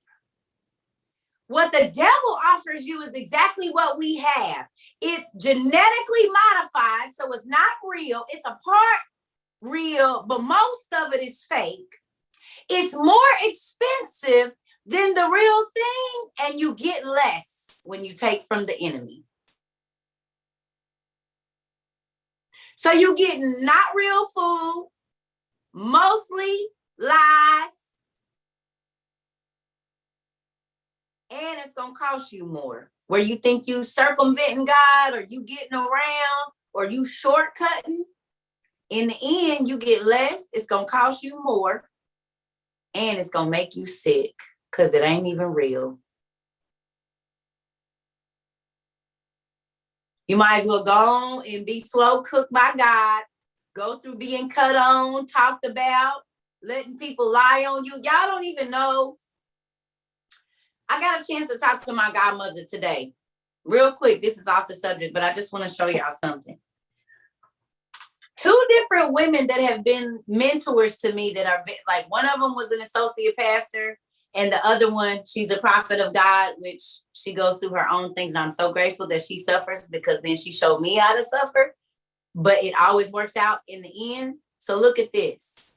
What the devil offers you is exactly what we have. It's genetically modified, so it's not real. It's a part real, but most of it is fake. It's more expensive than the real thing, and you get less when you take from the enemy. So you get not real food, mostly lies, and it's going to cost you more. Where you think you circumventing God, or you getting around, or you shortcutting, in the end, you get less, it's going to cost you more, and it's going to make you sick because it ain't even real. You might as well go on and be slow cooked by God, go through being cut on, talked about, letting people lie on you. Y'all don't even know. I got a chance to talk to my godmother today. Real quick, this is off the subject, but I just want to show y'all something. 2 different women that have been mentors to me that are like, one of them was an associate pastor, and the other one, she's a prophet of God, which she goes through her own things. And I'm so grateful that she suffers, because then she showed me how to suffer, but it always works out in the end. So look at this.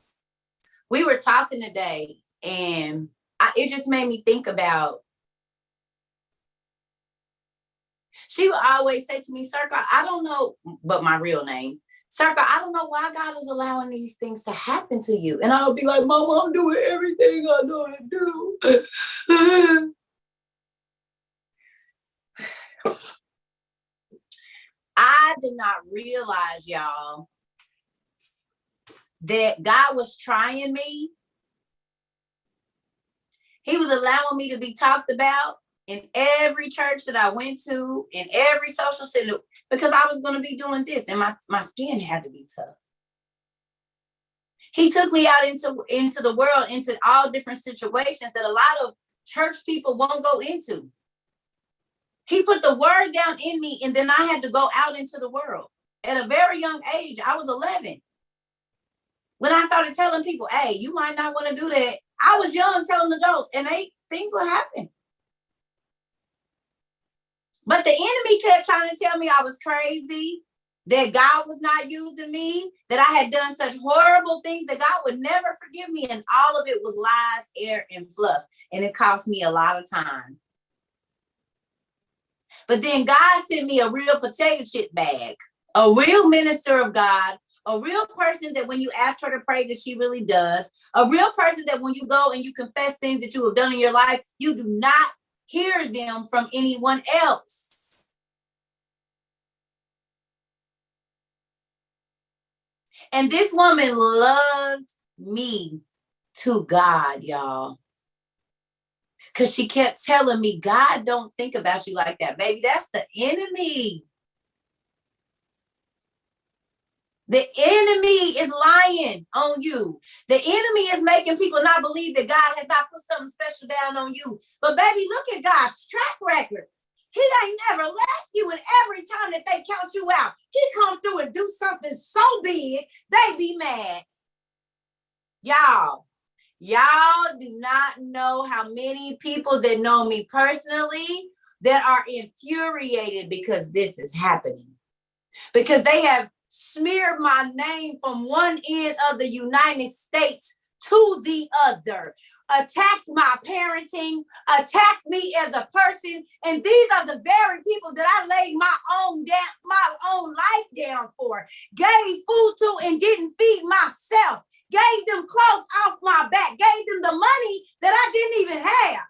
We were talking today, and it just made me think about, she would always say to me, Cerca, I don't know, but my real name, Cerca, I don't know why God is allowing these things to happen to you. And I'll be like, Mama, I'm doing everything I know to do. I did not realize, y'all, that God was trying me. He was allowing me to be talked about in every church that I went to, in every social center, because I was going to be doing this, and my skin had to be tough. He took me out into the world, into all different situations that a lot of church people won't go into. He put the word down in me, and then I had to go out into the world. At a very young age, I was 11. When I started telling people, hey, you might not want to do that. I was young telling adults, and things would happen. But the enemy kept trying to tell me I was crazy, that God was not using me, that I had done such horrible things that God would never forgive me. And all of it was lies, air, and fluff. And it cost me a lot of time. But then God sent me a real potato chip bag, a real minister of God, a real person that when you ask her to pray, that she really does, a real person that when you go and you confess things that you have done in your life, you do not hear them from anyone else. And this woman loved me to God, y'all. Because she kept telling me, God don't think about you like that, baby. That's the enemy. The enemy is lying on you. The enemy is making people not believe that God has not put something special down on you. But baby, look at God's track record. He ain't never left you, and every time that they count you out, he come through and do something so big, they be mad. Y'all, Y'all do not know how many people that know me personally that are infuriated because this is happening. Because they have smeared my name from one end of the United States to the other, attacked my parenting, attacked me as a person, and these are the very people that I laid my own life down for, gave food to and didn't feed myself, gave them clothes off my back, gave them the money that I didn't even have.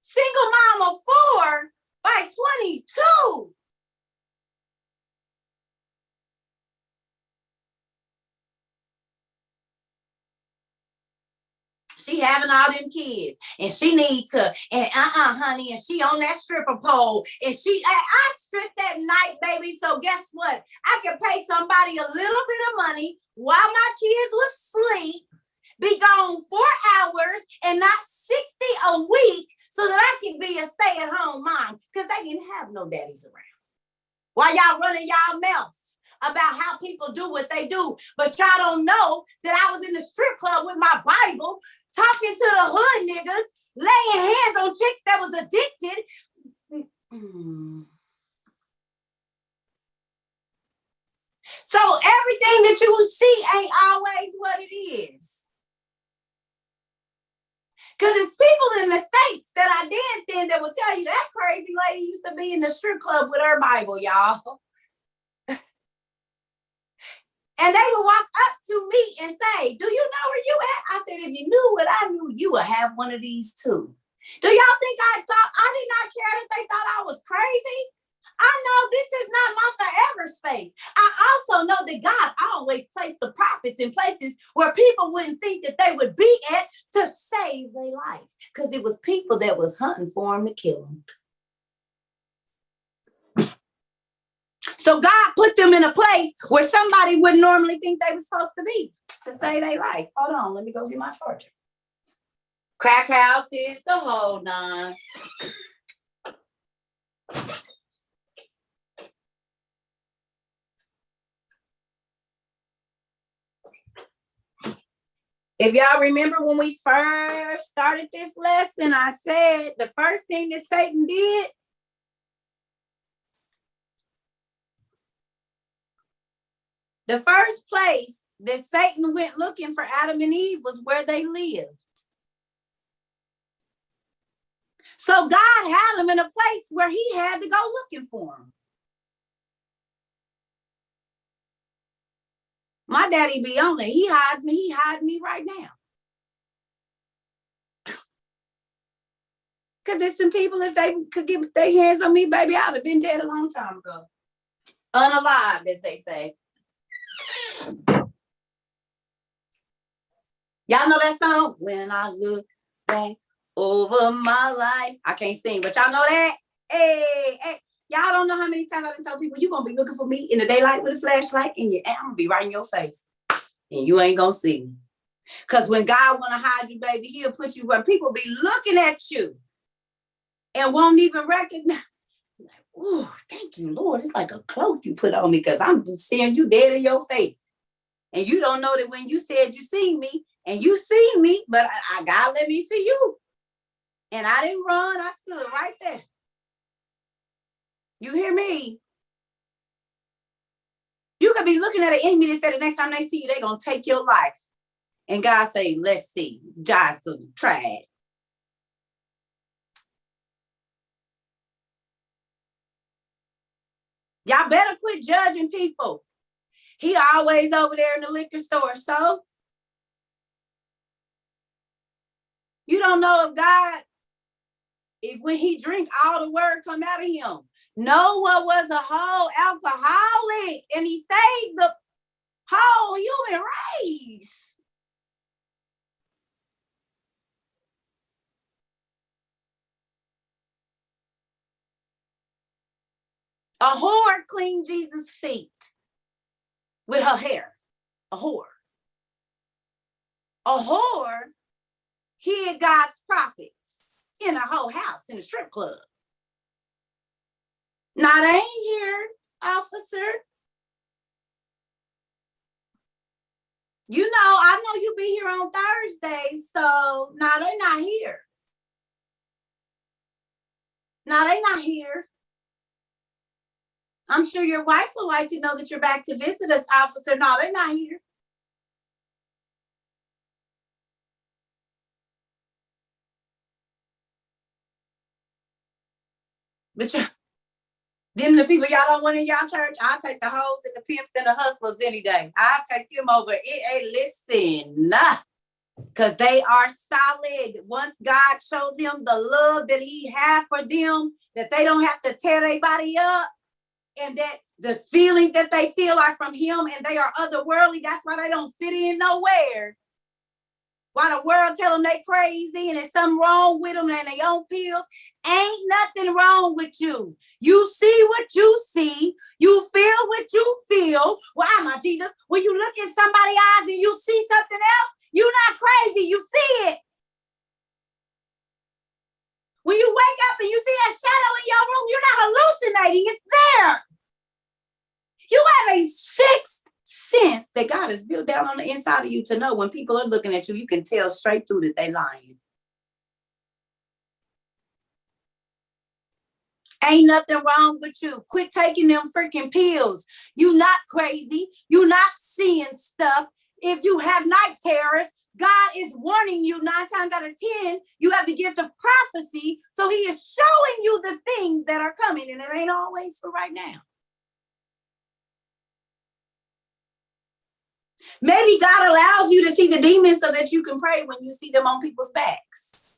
Single mom of 4 by 22. She having all them kids, and she needs to, and honey, and she on that stripper pole, and I stripped that night, baby. So guess what? I can pay somebody a little bit of money while my kids was asleep, be gone 4 hours and not 60 a week, so that I can be a stay-at-home mom, because they didn't have no daddies around. While y'all running y'all mouths about how people do what they do, but y'all don't know that I was in the strip club with my Bible, talking to the hood niggas, laying hands on chicks that was addicted. So everything that you will see ain't always what it is. Because it's people in the States that I danced in that will tell you that crazy lady used to be in the strip club with her Bible, y'all. And they would walk up to me and say, do you know where you at? I said, if you knew what I knew, you would have one of these too. Do y'all think I did not care that they thought I was crazy? I know this is not my forever space. I also know that God always placed the prophets in places where people wouldn't think that they would be at to save their life. Because it was people that was hunting for them to kill them. So God put them in a place where somebody wouldn't normally think they were supposed to be to save their life. Hold on, let me go get my charger. Crack house is the whole nine. If y'all remember when we first started this lesson, I said the first thing that Satan did, the first place that Satan went looking for Adam and Eve was where they lived. So God had them in a place where he had to go looking for them. My daddy be on it. He hides me. He hides me right now. Because there's some people, if they could get their hands on me, baby, I'd have been dead a long time ago. Unalive, as they say. Y'all know that song? When I look back over my life. I can't sing, but y'all know that? Hey, hey. Y'all don't know how many times I done told people, you're going to be looking for me in the daylight with a flashlight, and I'm going to be right in your face. And you ain't going to see me. Because when God want to hide you, baby, he'll put you where people be looking at you and won't even recognize. Like, oh, thank you, Lord. It's like a cloak you put on me because I'm staring you dead in your face. And you don't know that when you said you see me, and you see me, but I God let me see you. And I didn't run. I stood right there. You hear me? You could be looking at an enemy that said the next time they see you, they're going to take your life. And God say, let's see. Jocelyn, try it. Y'all better quit judging people. He always over there in the liquor store. So you don't know if God, if when he drink, all the word come out of him. Noah was a whole alcoholic, and he saved the whole human race. A whore cleaned Jesus' feet with her hair. A whore. A whore hid God's prophets in a whole house in a strip club. Now, they ain't here, officer. You know, I know you be here on Thursday, so no, they're not here. No, they're not here. I'm sure your wife would like to know that you're back to visit us, officer. No, they're not here. But them the people y'all don't want in y'all church. I'll take the hoes and the pimps and the hustlers any day. I'll take them over. Listen, nah. Because they are solid. Once God showed them the love that he had for them, that they don't have to tear their body up, and that the feelings that they feel are from him and they are otherworldly. That's why they don't fit in nowhere. Why the world tell them they crazy and there's something wrong with them and they on pills. Ain't nothing wrong with you. You see what you see. You feel what you feel. Why, my Jesus? When you look in somebody's eyes and you see something else, you're not crazy. You see it. When you wake up and you see that shadow in your room, you're not hallucinating. It's there. You have a sixth sense that God has built down on the inside of you to know when people are looking at you, you can tell straight through that they lying. Ain't nothing wrong with you. Quit taking them freaking pills. You not crazy. You not seeing stuff. If you have night terrors, God is warning you 9 times out of 10, you have the gift of prophecy. So he is showing you the things that are coming, and it ain't always for right now. Maybe God allows you to see the demons so that you can pray when you see them on people's backs.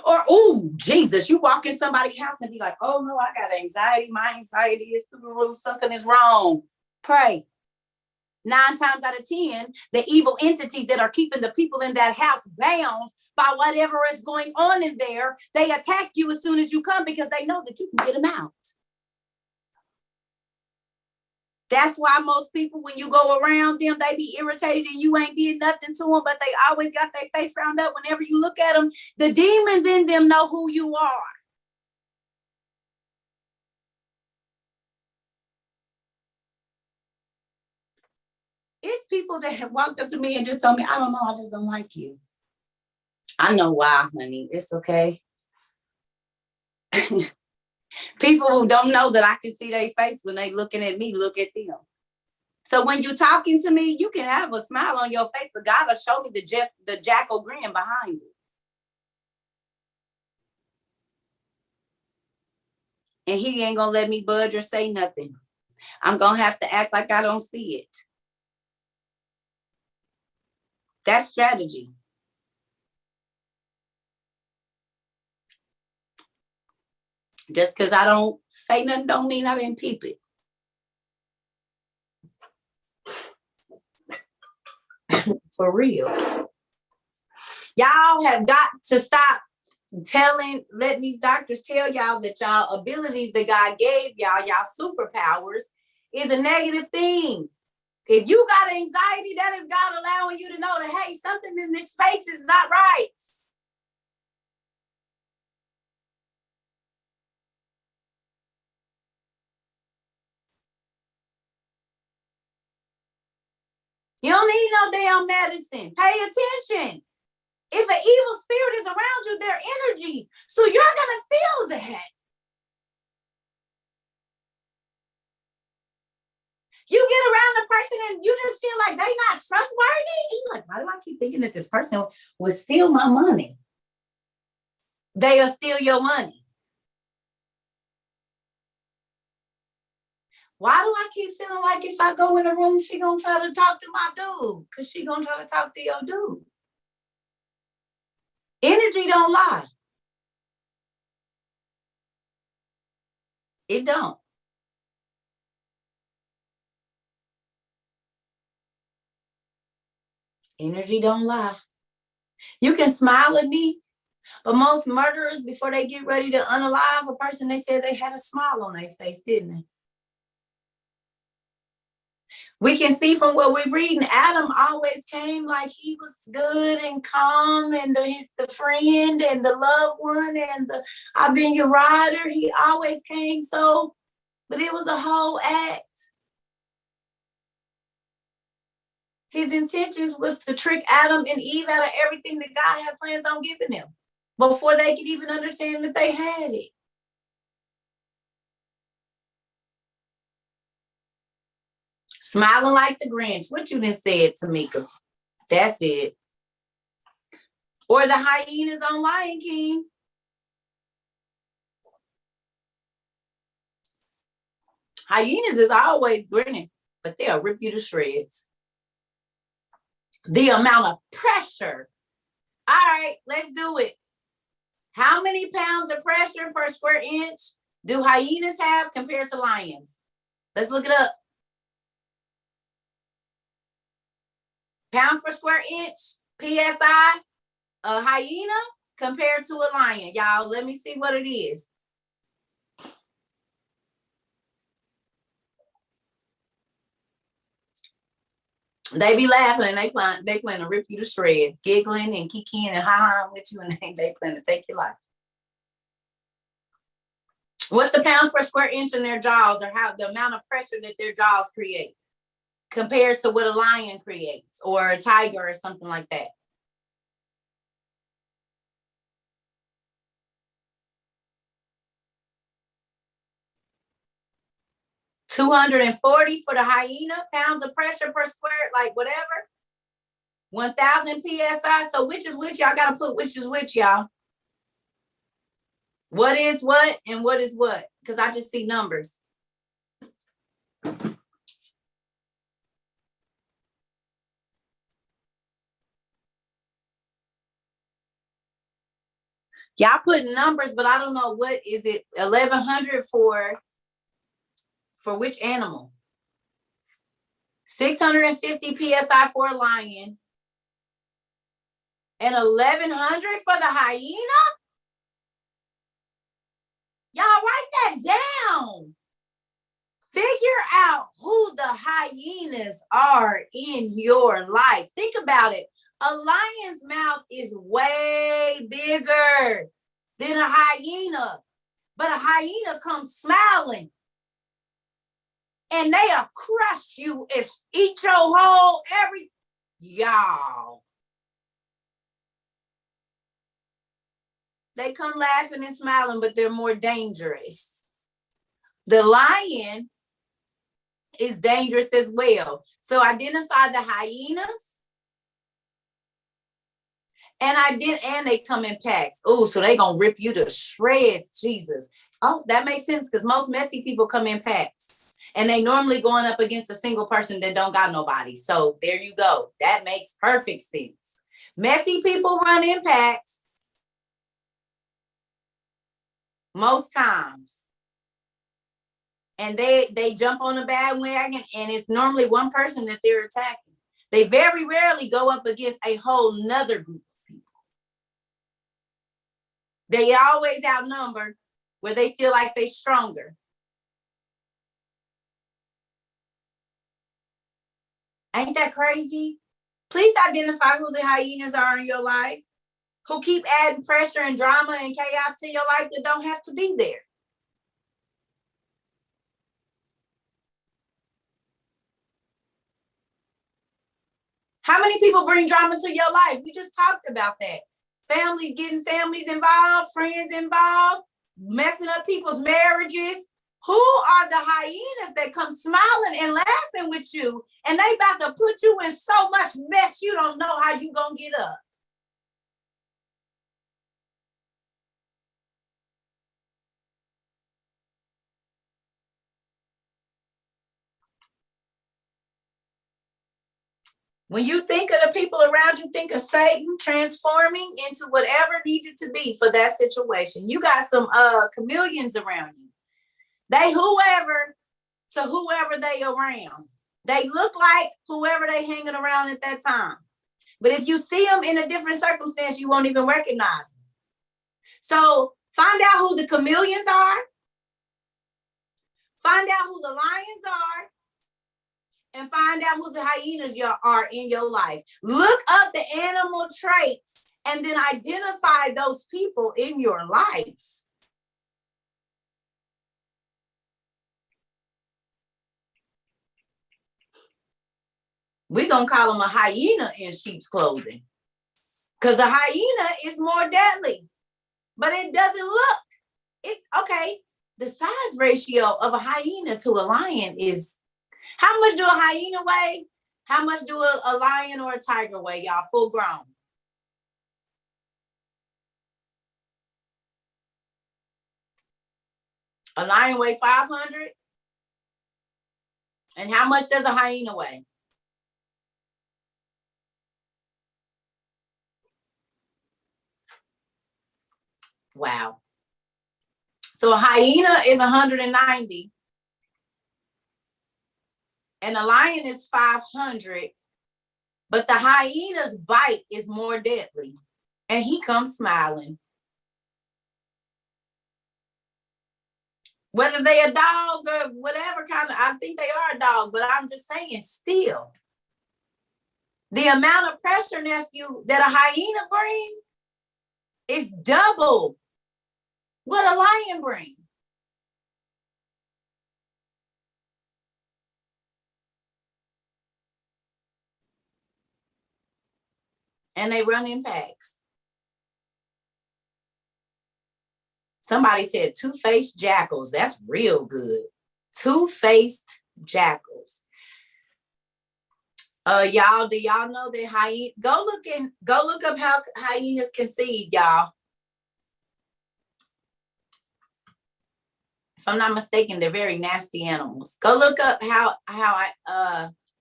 Or, oh, Jesus, you walk in somebody's house and be like, oh, no, I got anxiety. My anxiety is through the roof. Something is wrong. Pray. 9 times out of 10, the evil entities that are keeping the people in that house bound by whatever is going on in there, they attack you as soon as you come because they know that you can get them out. That's why most people, when you go around them, they be irritated and you ain't did nothing to them, but they always got their face round up. Whenever you look at them, the demons in them know who you are. It's people that have walked up to me and just told me, I don't know, I just don't like you. I know why, honey. It's okay. People who don't know that I can see their face when they looking at me, look at them. So when you're talking to me, you can have a smile on your face, but God will show me the jackal grin behind it. And he ain't going to let me budge or say nothing. I'm going to have to act like I don't see it. That's strategy. Just because I don't say nothing don't mean I didn't peep it. For real. Y'all have got to stop letting these doctors tell y'all that y'all abilities that God gave y'all superpowers, is a negative thing. If you got anxiety, that is God allowing you to know that, hey, something in this space is not right. You don't need no damn medicine. Pay attention. If an evil spirit is around you, their energy. So you're going to feel that. You get around a person and you just feel like they're not trustworthy. And you're like, why do I keep thinking that this person will steal my money? They'll steal your money. Why do I keep feeling like if I go in a room, she going to try to talk to my dude? Because she going to try to talk to your dude. Energy don't lie. It don't. Energy don't lie. You can smile at me, but most murderers, before they get ready to unalive a person, they said they had a smile on their face, didn't they? We can see from what we're reading, Adam always came like he was good and calm, and he's the friend and the loved one and the I've been your rider. He always came so, but it was a whole act. His intentions was to trick Adam and Eve out of everything that God had plans on giving them before they could even understand that they had it. Smiling like the Grinch. What you just said, Tamika? That's it. Or the hyenas on Lion King. Hyenas is always grinning, but they'll rip you to shreds. The amount of pressure. All right, let's do it. How many pounds of pressure per square inch do hyenas have compared to lions? Let's look it up. Pounds per square inch, PSI, a hyena compared to a lion. Y'all, let me see what it is. They be laughing and they plan to rip you to shreds, giggling and kikiing and ha-ha with you, and they plan to take your life. What's the pounds per square inch in their jaws, or how the amount of pressure that their jaws create compared to what a lion creates or a tiger or something like that? $240 for the hyena, pounds of pressure per square, like whatever. 1,000 PSI. So which is which? Y'all got to put which is which, y'all. What is what and what is what? Because I just see numbers. Y'all putting numbers, but I don't know what is it. 1,100 for which animal? 650 PSI for a lion. And 1,100 for the hyena? Y'all write that down. Figure out who the hyenas are in your life. Think about it. A lion's mouth is way bigger than a hyena, but a hyena comes smiling and they'll crush you and eat your whole y'all. They come laughing and smiling, but they're more dangerous. The lion is dangerous as well. So identify the hyenas. And they come in packs. Oh, so they gonna rip you to shreds, Jesus. Oh, that makes sense, because most messy people come in packs. And they normally going up against a single person that don't got nobody. So there you go. That makes perfect sense. Messy people run in packs most times. And they jump on a bandwagon, and it's normally one person that they're attacking. They very rarely go up against a whole nother group. They always outnumber where they feel like they're stronger. Ain't that crazy? Please identify who the hyenas are in your life, who keep adding pressure and drama and chaos to your life that don't have to be there. How many people bring drama to your life? We just talked about that. Families getting families involved, friends involved, messing up people's marriages. Who are the hyenas that come smiling and laughing with you, and they about to put you in so much mess you don't know how you gonna get up? When you think of the people around you, think of Satan transforming into whatever needed to be for that situation. You got some chameleons around you. They whoever they around. They look like whoever they hanging around at that time. But if you see them in a different circumstance, you won't even recognize them. So find out who the chameleons are. Find out who the lions are. And find out who the hyenas are in your life. Look up the animal traits and then identify those people in your life. We're going to call him a hyena in sheep's clothing. Because a hyena is more deadly. But it doesn't look. It's okay. The size ratio of a hyena to a lion is, how much do a hyena weigh? How much do a lion or a tiger weigh, y'all? Full grown. A lion weigh 500. And how much does a hyena weigh? Wow. So a hyena is 190. And a lion is 500. But the hyena's bite is more deadly. And he comes smiling. Whether they a dog or whatever kind of, I think they are a dog, but I'm just saying still. The amount of pressure, nephew, that a hyena brings is double what a lion brings. And they run in packs. Somebody said two-faced jackals. That's real good. Two-faced jackals. Y'all, do y'all know that hyena? Go look up how hyenas conceive, y'all. If I'm not mistaken, they're very nasty animals. Go look up how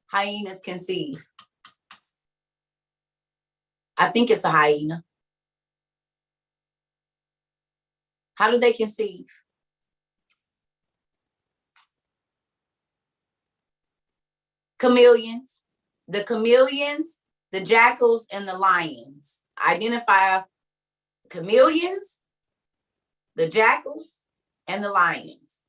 hyenas conceive. I think it's a hyena. How do they conceive? Chameleons. The chameleons, the jackals, and the lions. Identify chameleons, the jackals, and the lions.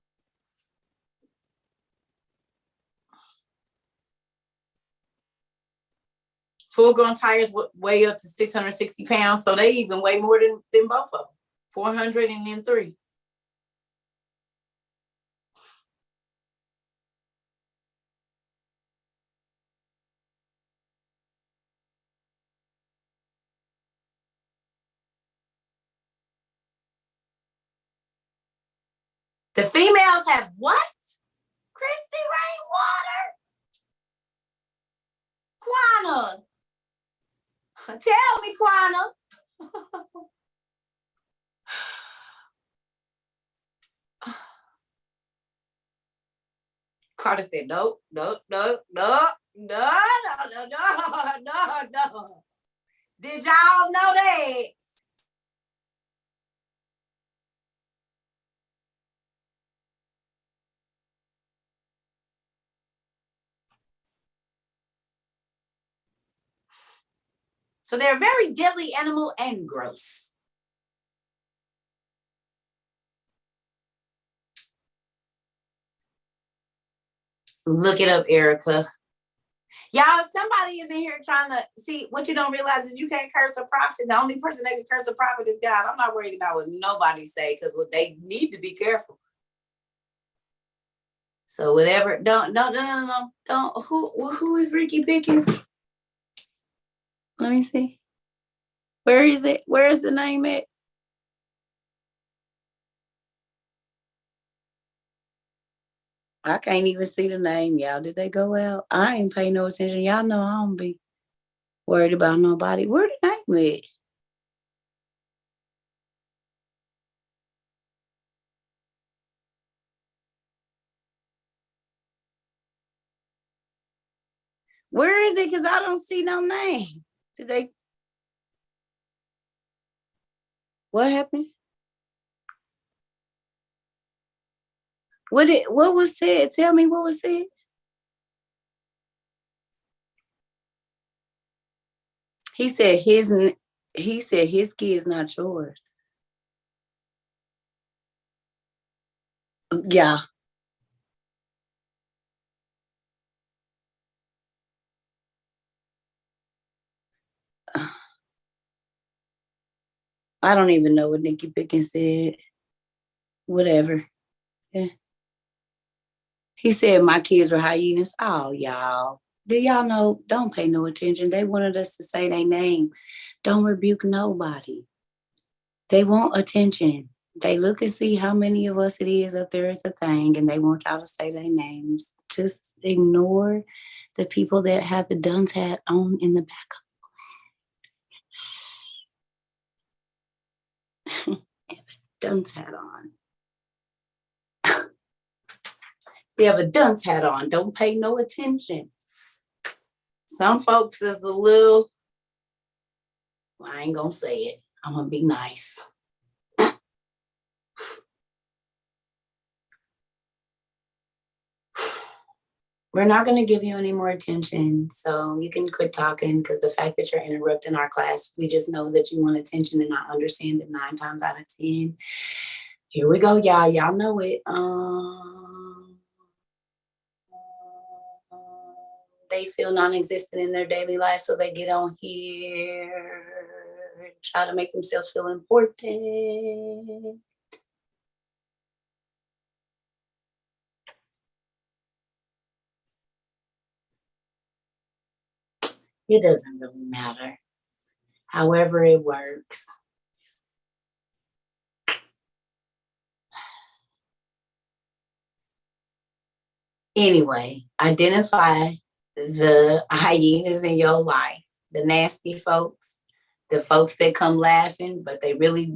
Full-grown tigers weigh up to 660 pounds, so they even weigh more than both of them. 400 and then 3. The females have what? Christy Rainwater? Quana. Tell me, Quana. Carter said, no. Did y'all know that? So they're a very deadly animal and gross. Look it up, Erica. Y'all, somebody is in here trying to see what you don't realize is you can't curse a prophet. The only person that can curse a prophet is God. I'm not worried about what nobody say because what they need to be careful. So whatever, don't. Who is Ricky Pickens? Let me see. Where is it? Where is the name at? I can't even see the name, y'all. Did they go out? I ain't pay no attention. Y'all know I don't be worried about nobody. Where the name at? Where is it? Because I don't see no name. Did they? What happened? What was said? Tell me what was said. He said his kid's not yours. Yeah. I don't even know what Nikki Pickens said. Whatever. Yeah. He said my kids were hyenas. Oh, y'all. Do y'all know? Don't pay no attention. They wanted us to say their name. Don't rebuke nobody. They want attention. They look and see how many of us it is up there is a thing, and they want y'all to say their names. Just ignore the people that have the dunce hat on in the back of dunce hat on. They have a dunce hat on. Don't pay no attention. Some folks is a little, well, I ain't gonna say it. I'm gonna be nice. We're not going to give you any more attention, so you can quit talking, because the fact that you're interrupting our class, we just know that you want attention, and I understand that 9 times out of 10. Here we go, y'all. Y'all know it. They feel non-existent in their daily life, so they get on here, try to make themselves feel important. It doesn't really matter. However it works. Anyway, identify the hyenas in your life, the nasty folks, the folks that come laughing, but they really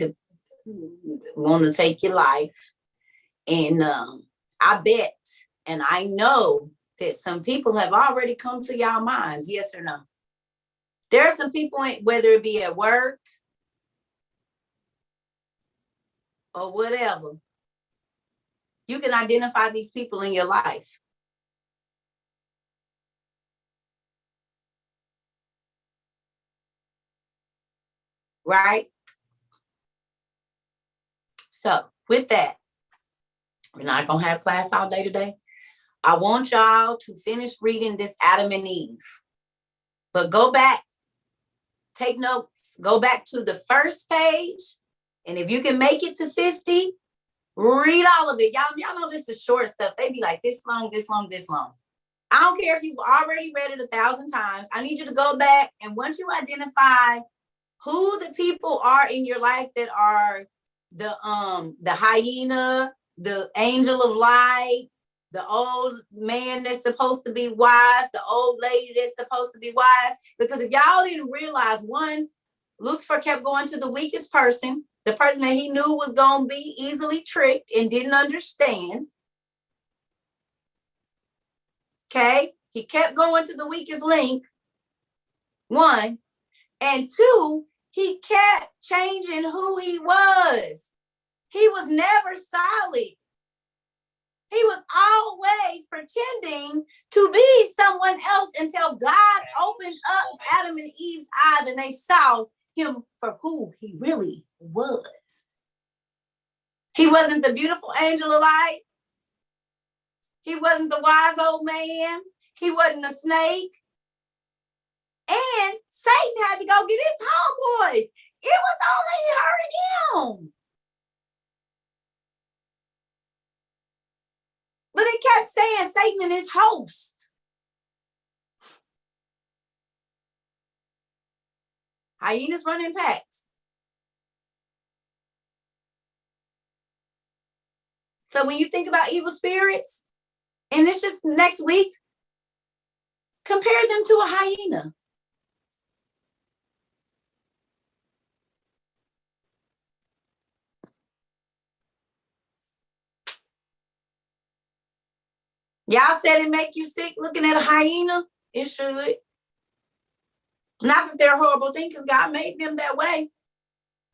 want to take your life. And I bet, and I know that some people have already come to y'all minds, yes or no? There are some people, whether it be at work or whatever, you can identify these people in your life. Right? So with that, we're not going to have class all day today. I want y'all to finish reading this Adam and Eve. But go back, take notes, go back to the first page. And if you can make it to 50, read all of it. Y'all know this is short stuff. They be like this long, this long, this long. I don't care if you've already read it 1,000 times. I need you to go back, and once you identify who the people are in your life that are the hyena, the angel of light, the old man that's supposed to be wise, the old lady that's supposed to be wise. Because if y'all didn't realize, one, Lucifer kept going to the weakest person, the person that he knew was going to be easily tricked and didn't understand. Okay? He kept going to the weakest link, one. And two, he kept changing who he was. He was never solid. He was always pretending to be someone else until God opened up Adam and Eve's eyes and they saw him for who he really was. He wasn't the beautiful angel of light. He wasn't the wise old man. He wasn't a snake. And Satan had to go get his homeboys. It was only hurting him. But it kept saying Satan and his host. Hyenas run in packs. So when you think about evil spirits, and it's just next week, compare them to a hyena. Y'all said it make you sick looking at a hyena? It should. Not that they're a horrible thing, because God made them that way.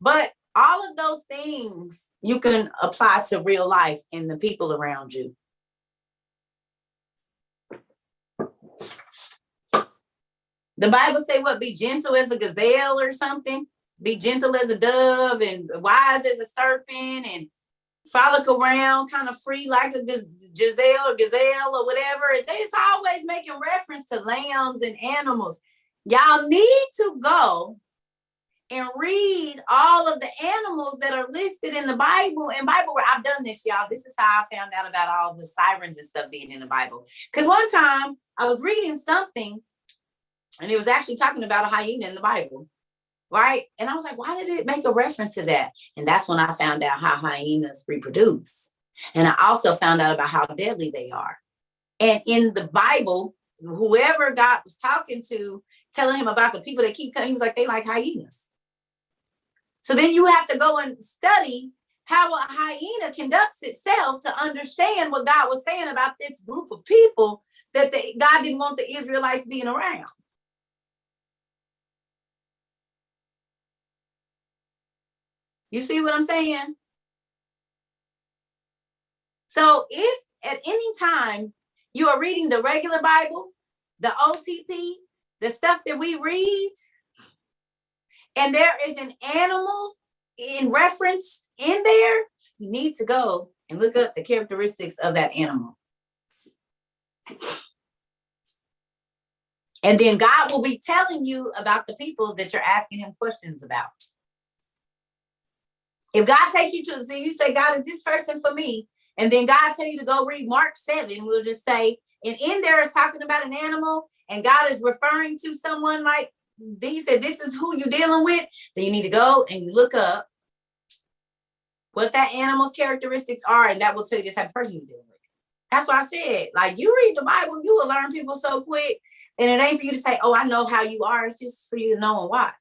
But all of those things you can apply to real life and the people around you. The Bible say what? Be gentle as a gazelle or something. Be gentle as a dove and wise as a serpent, and frolic around kind of free like a gazelle or whatever. It's always making reference to lambs and animals. Y'all need to go and read all of the animals that are listed in the Bible. And Bible, I've done this, y'all. This is how I found out about all the sirens and stuff being in the Bible. Because one time I was reading something and it was actually talking about a hyena in the Bible, right? And I was like, why did it make a reference to that? And that's when I found out how hyenas reproduce. And I also found out about how deadly they are. And in the Bible, whoever God was talking to, telling him about the people that keep coming, he was like, they like hyenas. So then you have to go and study how a hyena conducts itself to understand what God was saying about this group of people that God didn't want the Israelites being around. You see what I'm saying? So if at any time you are reading the regular Bible, the OTP, the stuff that we read, and there is an animal in reference in there, you need to go and look up the characteristics of that animal. And then God will be telling you about the people that you're asking him questions about. If God takes you to, so you say, God, is this person for me? And then God tell you to go read Mark 7, we'll just say, and in there is talking about an animal, and God is referring to someone like, he said, this is who you're dealing with, then you need to go and you look up what that animal's characteristics are, and that will tell you the type of person you're dealing with. That's why I said, like, you read the Bible, you will learn people so quick, and it ain't for you to say, oh, I know how you are. It's just for you to know and watch.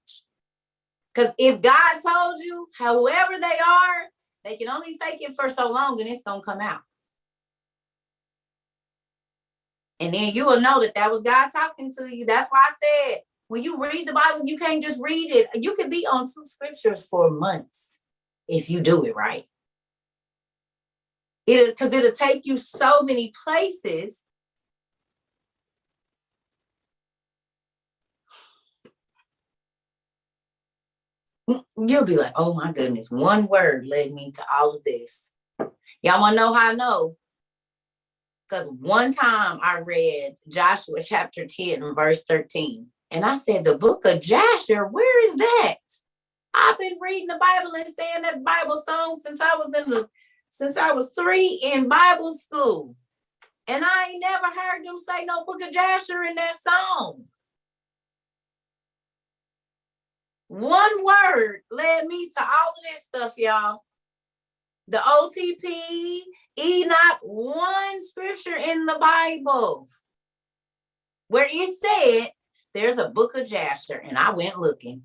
Because if God told you, however they are, they can only fake it for so long, and it's going to come out. And then you will know that that was God talking to you. That's why I said, when you read the Bible, you can't just read it. You could be on 2 scriptures for months if you do it right. Because it'll take you so many places. You'll be like, oh my goodness, one word led me to all of this. Y'all want to know how I know? Because one time I read Joshua chapter 10 and verse 13. And I said, the book of Joshua, where is that? I've been reading the Bible and saying that Bible song since I was 3 in Bible school. And I ain't never heard them say no book of Joshua in that song. One word led me to all of this stuff, y'all. The OTP, Enoch, one scripture in the Bible where it said there's a book of Jasher, and I went looking,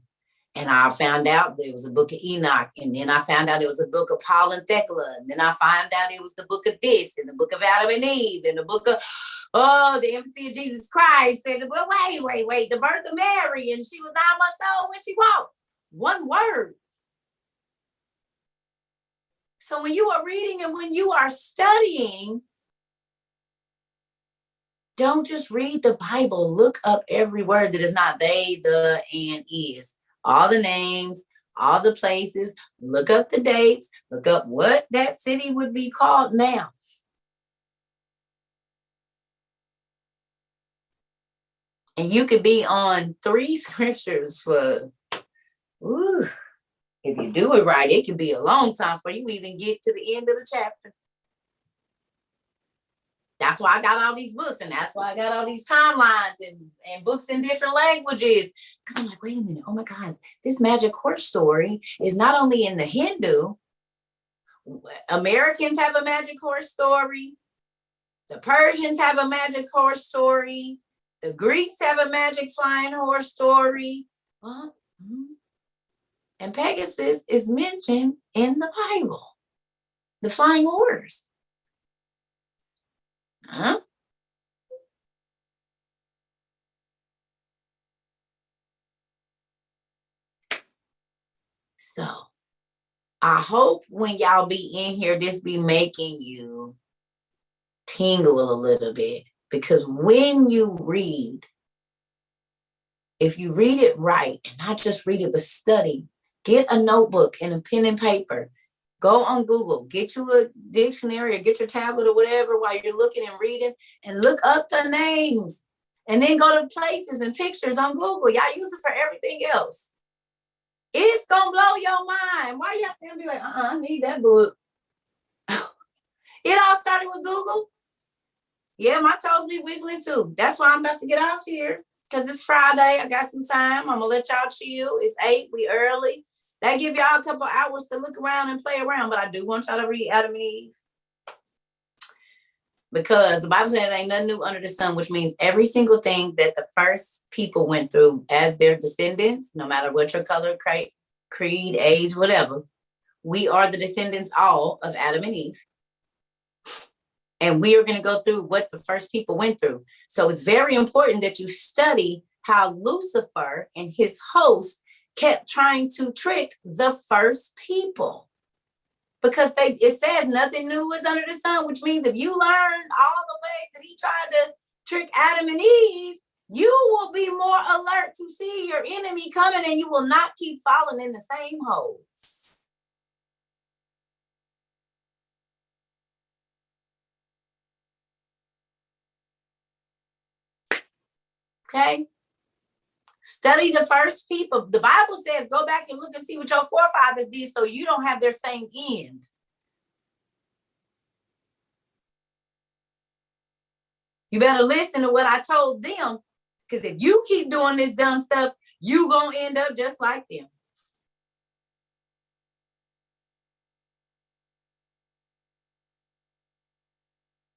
and I found out there was a book of Enoch, and then I found out it was a book of Paul and Thecla, and then I found out it was the book of this, and the book of Adam and Eve, and the book of, the infancy of Jesus Christ, and well, wait, the birth of Mary, and she was 9 months old when she walked. One word. So when you are reading and when you are studying, don't just read the Bible. Look up every word that is not they, the, and is. All the names, all the places. Look up the dates. Look up what that city would be called now. And you could be on 3 scriptures for, if you do it right, it can be a long time before you even get to the end of the chapter. That's why I got all these books, and that's why I got all these timelines and books in different languages. Because I'm like, wait a minute, oh my God, this magic horse story is not only in the Hindu. Americans have a magic horse story. The Persians have a magic horse story. The Greeks have a magic flying horse story. And Pegasus is mentioned in the Bible. The flying horse. Huh? So I hope when y'all be in here, this be making you tingle a little bit. Because when you read, if you read it right, and not just read it, but study, get a notebook and a pen and paper. Go on Google, get you a dictionary or get your tablet or whatever while you're looking and reading, and look up the names. And then go to places and pictures on Google. Y'all use it for everything else. It's gonna blow your mind. Why you have to be like, I need that book. It all started with Google. Yeah, my toes be wiggling too. That's why I'm about to get off here. Because it's Friday. I got some time. I'm gonna let y'all chill. It's 8. We early. That give y'all a couple hours to look around and play around. But I do want y'all to read Adam and Eve. Because the Bible says ain't nothing new under the sun, which means every single thing that the first people went through as their descendants, no matter what your color, creed, age, whatever, we are the descendants all of Adam and Eve. And we are going to go through what the first people went through. So it's very important that you study how Lucifer and his host kept trying to trick the first people. Because it says nothing new is under the sun, which means if you learn all the ways that he tried to trick Adam and Eve, you will be more alert to see your enemy coming and you will not keep falling in the same holes. Okay? Study the first people. The Bible says go back and look and see what your forefathers did so you don't have their same end. You better listen to what I told them, because if you keep doing this dumb stuff, you gonna end up just like them.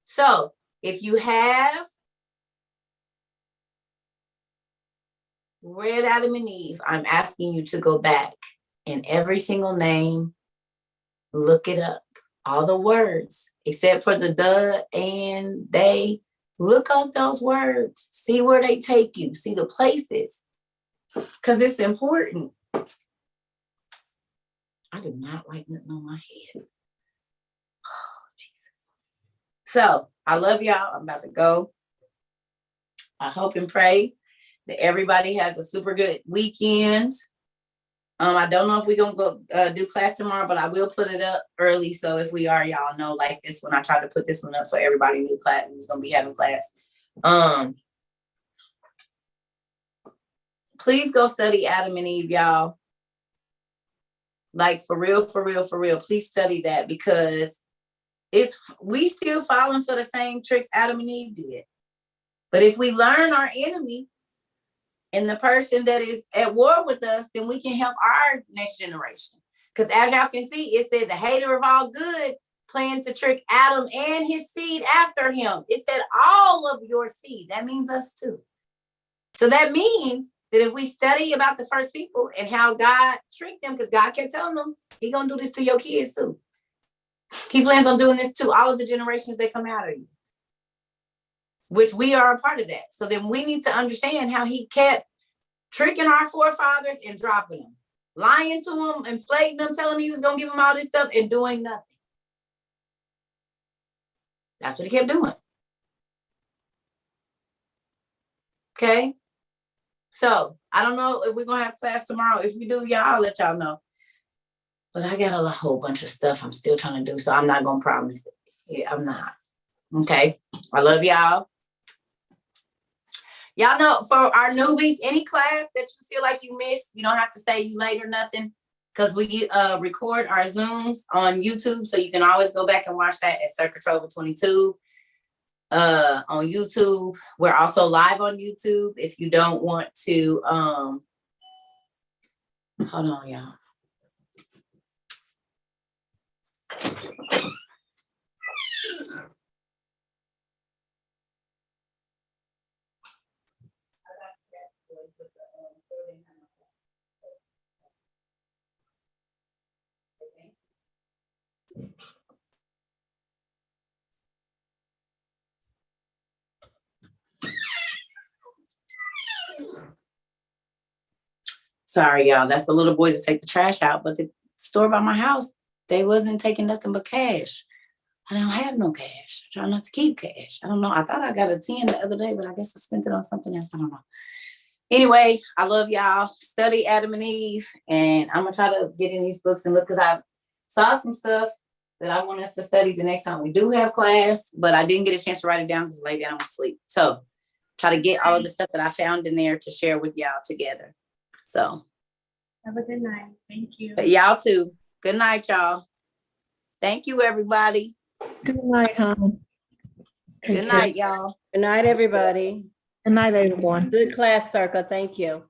So if you have read Adam and Eve, I'm asking you to go back and every single name, look it up. All the words, except for the and they, look up those words. See where they take you. See the places. Because it's important. I do not like nothing on my head. Oh, Jesus. So, I love y'all. I'm about to go. I hope and pray that everybody has a super good weekend. I don't know if we're going to go do class tomorrow, but I will put it up early. So if we are, y'all know, like this one, I tried to put this one up so everybody knew class was going to be having class. Please go study Adam and Eve, y'all. Like for real, for real, for real. Please study that, because we still falling for the same tricks Adam and Eve did. But if we learn our enemy and the person that is at war with us, then we can help our next generation. Because as y'all can see, it said the hater of all good planned to trick Adam and his seed after him. It said all of your seed. That means us too. So that means that if we study about the first people and how God tricked them, because God kept telling them, He's going to do this to your kids too. He plans on doing this to all of the generations that come out of you, which we are a part of that. So then we need to understand how He kept tricking our forefathers and dropping them, lying to them, inflating them, telling them He was going to give them all this stuff and doing nothing. That's what He kept doing. Okay. So I don't know if we're going to have class tomorrow. If we do, y'all, I'll let y'all know. But I got a whole bunch of stuff I'm still trying to do. So I'm not going to promise it. Yeah, I'm not. Okay. I love y'all. Y'all know, for our newbies, any class that you feel like you missed, you don't have to say you late or nothing, because we record our Zooms on YouTube. So you can always go back and watch that at Cerca Trova 22 on YouTube. We're also live on YouTube. If you don't want to, hold on, y'all. Sorry, y'all. That's the little boys that take the trash out. But the store by my house, they wasn't taking nothing but cash. I don't have no cash. I try not to keep cash. I don't know. I thought I got a 10 the other day, but I guess I spent it on something else. I don't know. Anyway, I love y'all. Study Adam and Eve. And I'm going to try to get in these books and look, because I saw some stuff that I want us to study the next time we do have class, but I didn't get a chance to write it down because I lay down to sleep. So try to get all of the stuff that I found in there to share with y'all together. So Have a good night. Thank you. Y'all too. Good night, y'all. Thank you, everybody. Good night, hon. Take Good care. night, y'all. Good night, everybody. Good night, everyone. Good class, Circa. Thank you.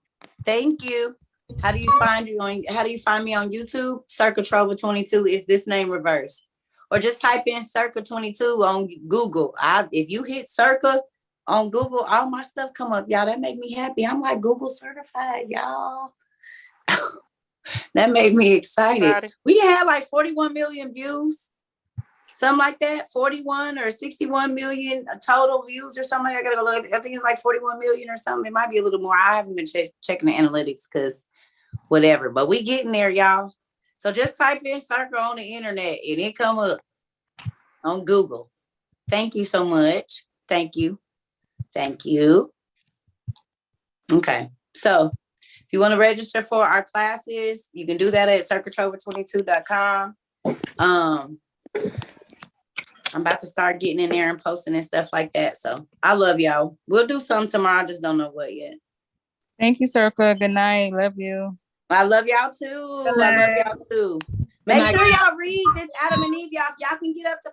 Thank you. How do you find me on YouTube? Cerca Trova 22 is this name reversed. Or just type in Cerca 22 on Google. If you hit Cerca on Google, all my stuff come up, y'all. That make me happy. I'm like Google certified, y'all. That made me excited. We had like 41 million views. Something like that, 41 or 61 million total views or something. I gotta go look. I think it's like 41 million or something. It might be a little more. I haven't been checking the analytics because whatever. But we getting there, y'all. So just type in Cerca on the internet and it come up on Google. Thank you so much. Thank you. Thank you. Okay. So if you want to register for our classes, you can do that at cercatrova22.com. I'm about to start getting in there and posting and stuff like that. So I love y'all. We'll do something tomorrow. I just don't know what yet. Thank you, Circa. Good night. Love you. I love y'all too. I love y'all too. Make sure y'all read this Adam and Eve, y'all. If y'all can get up to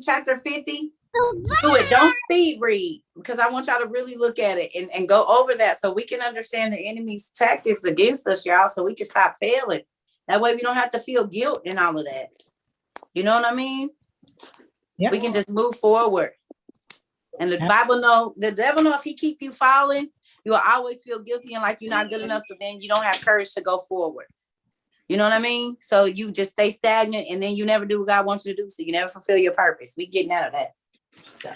chapter 50, do it. Don't speed read because I want y'all to really look at it and go over that so we can understand the enemy's tactics against us, y'all, so we can stop failing. That way we don't have to feel guilt and all of that. You know what I mean? Yep. We can just move forward. And the devil know if he keep you falling, you will always feel guilty and like you're not good enough. So then you don't have courage to go forward. You know what I mean? So you just stay stagnant and then you never do what God wants you to do. So you never fulfill your purpose. We getting out of that. So.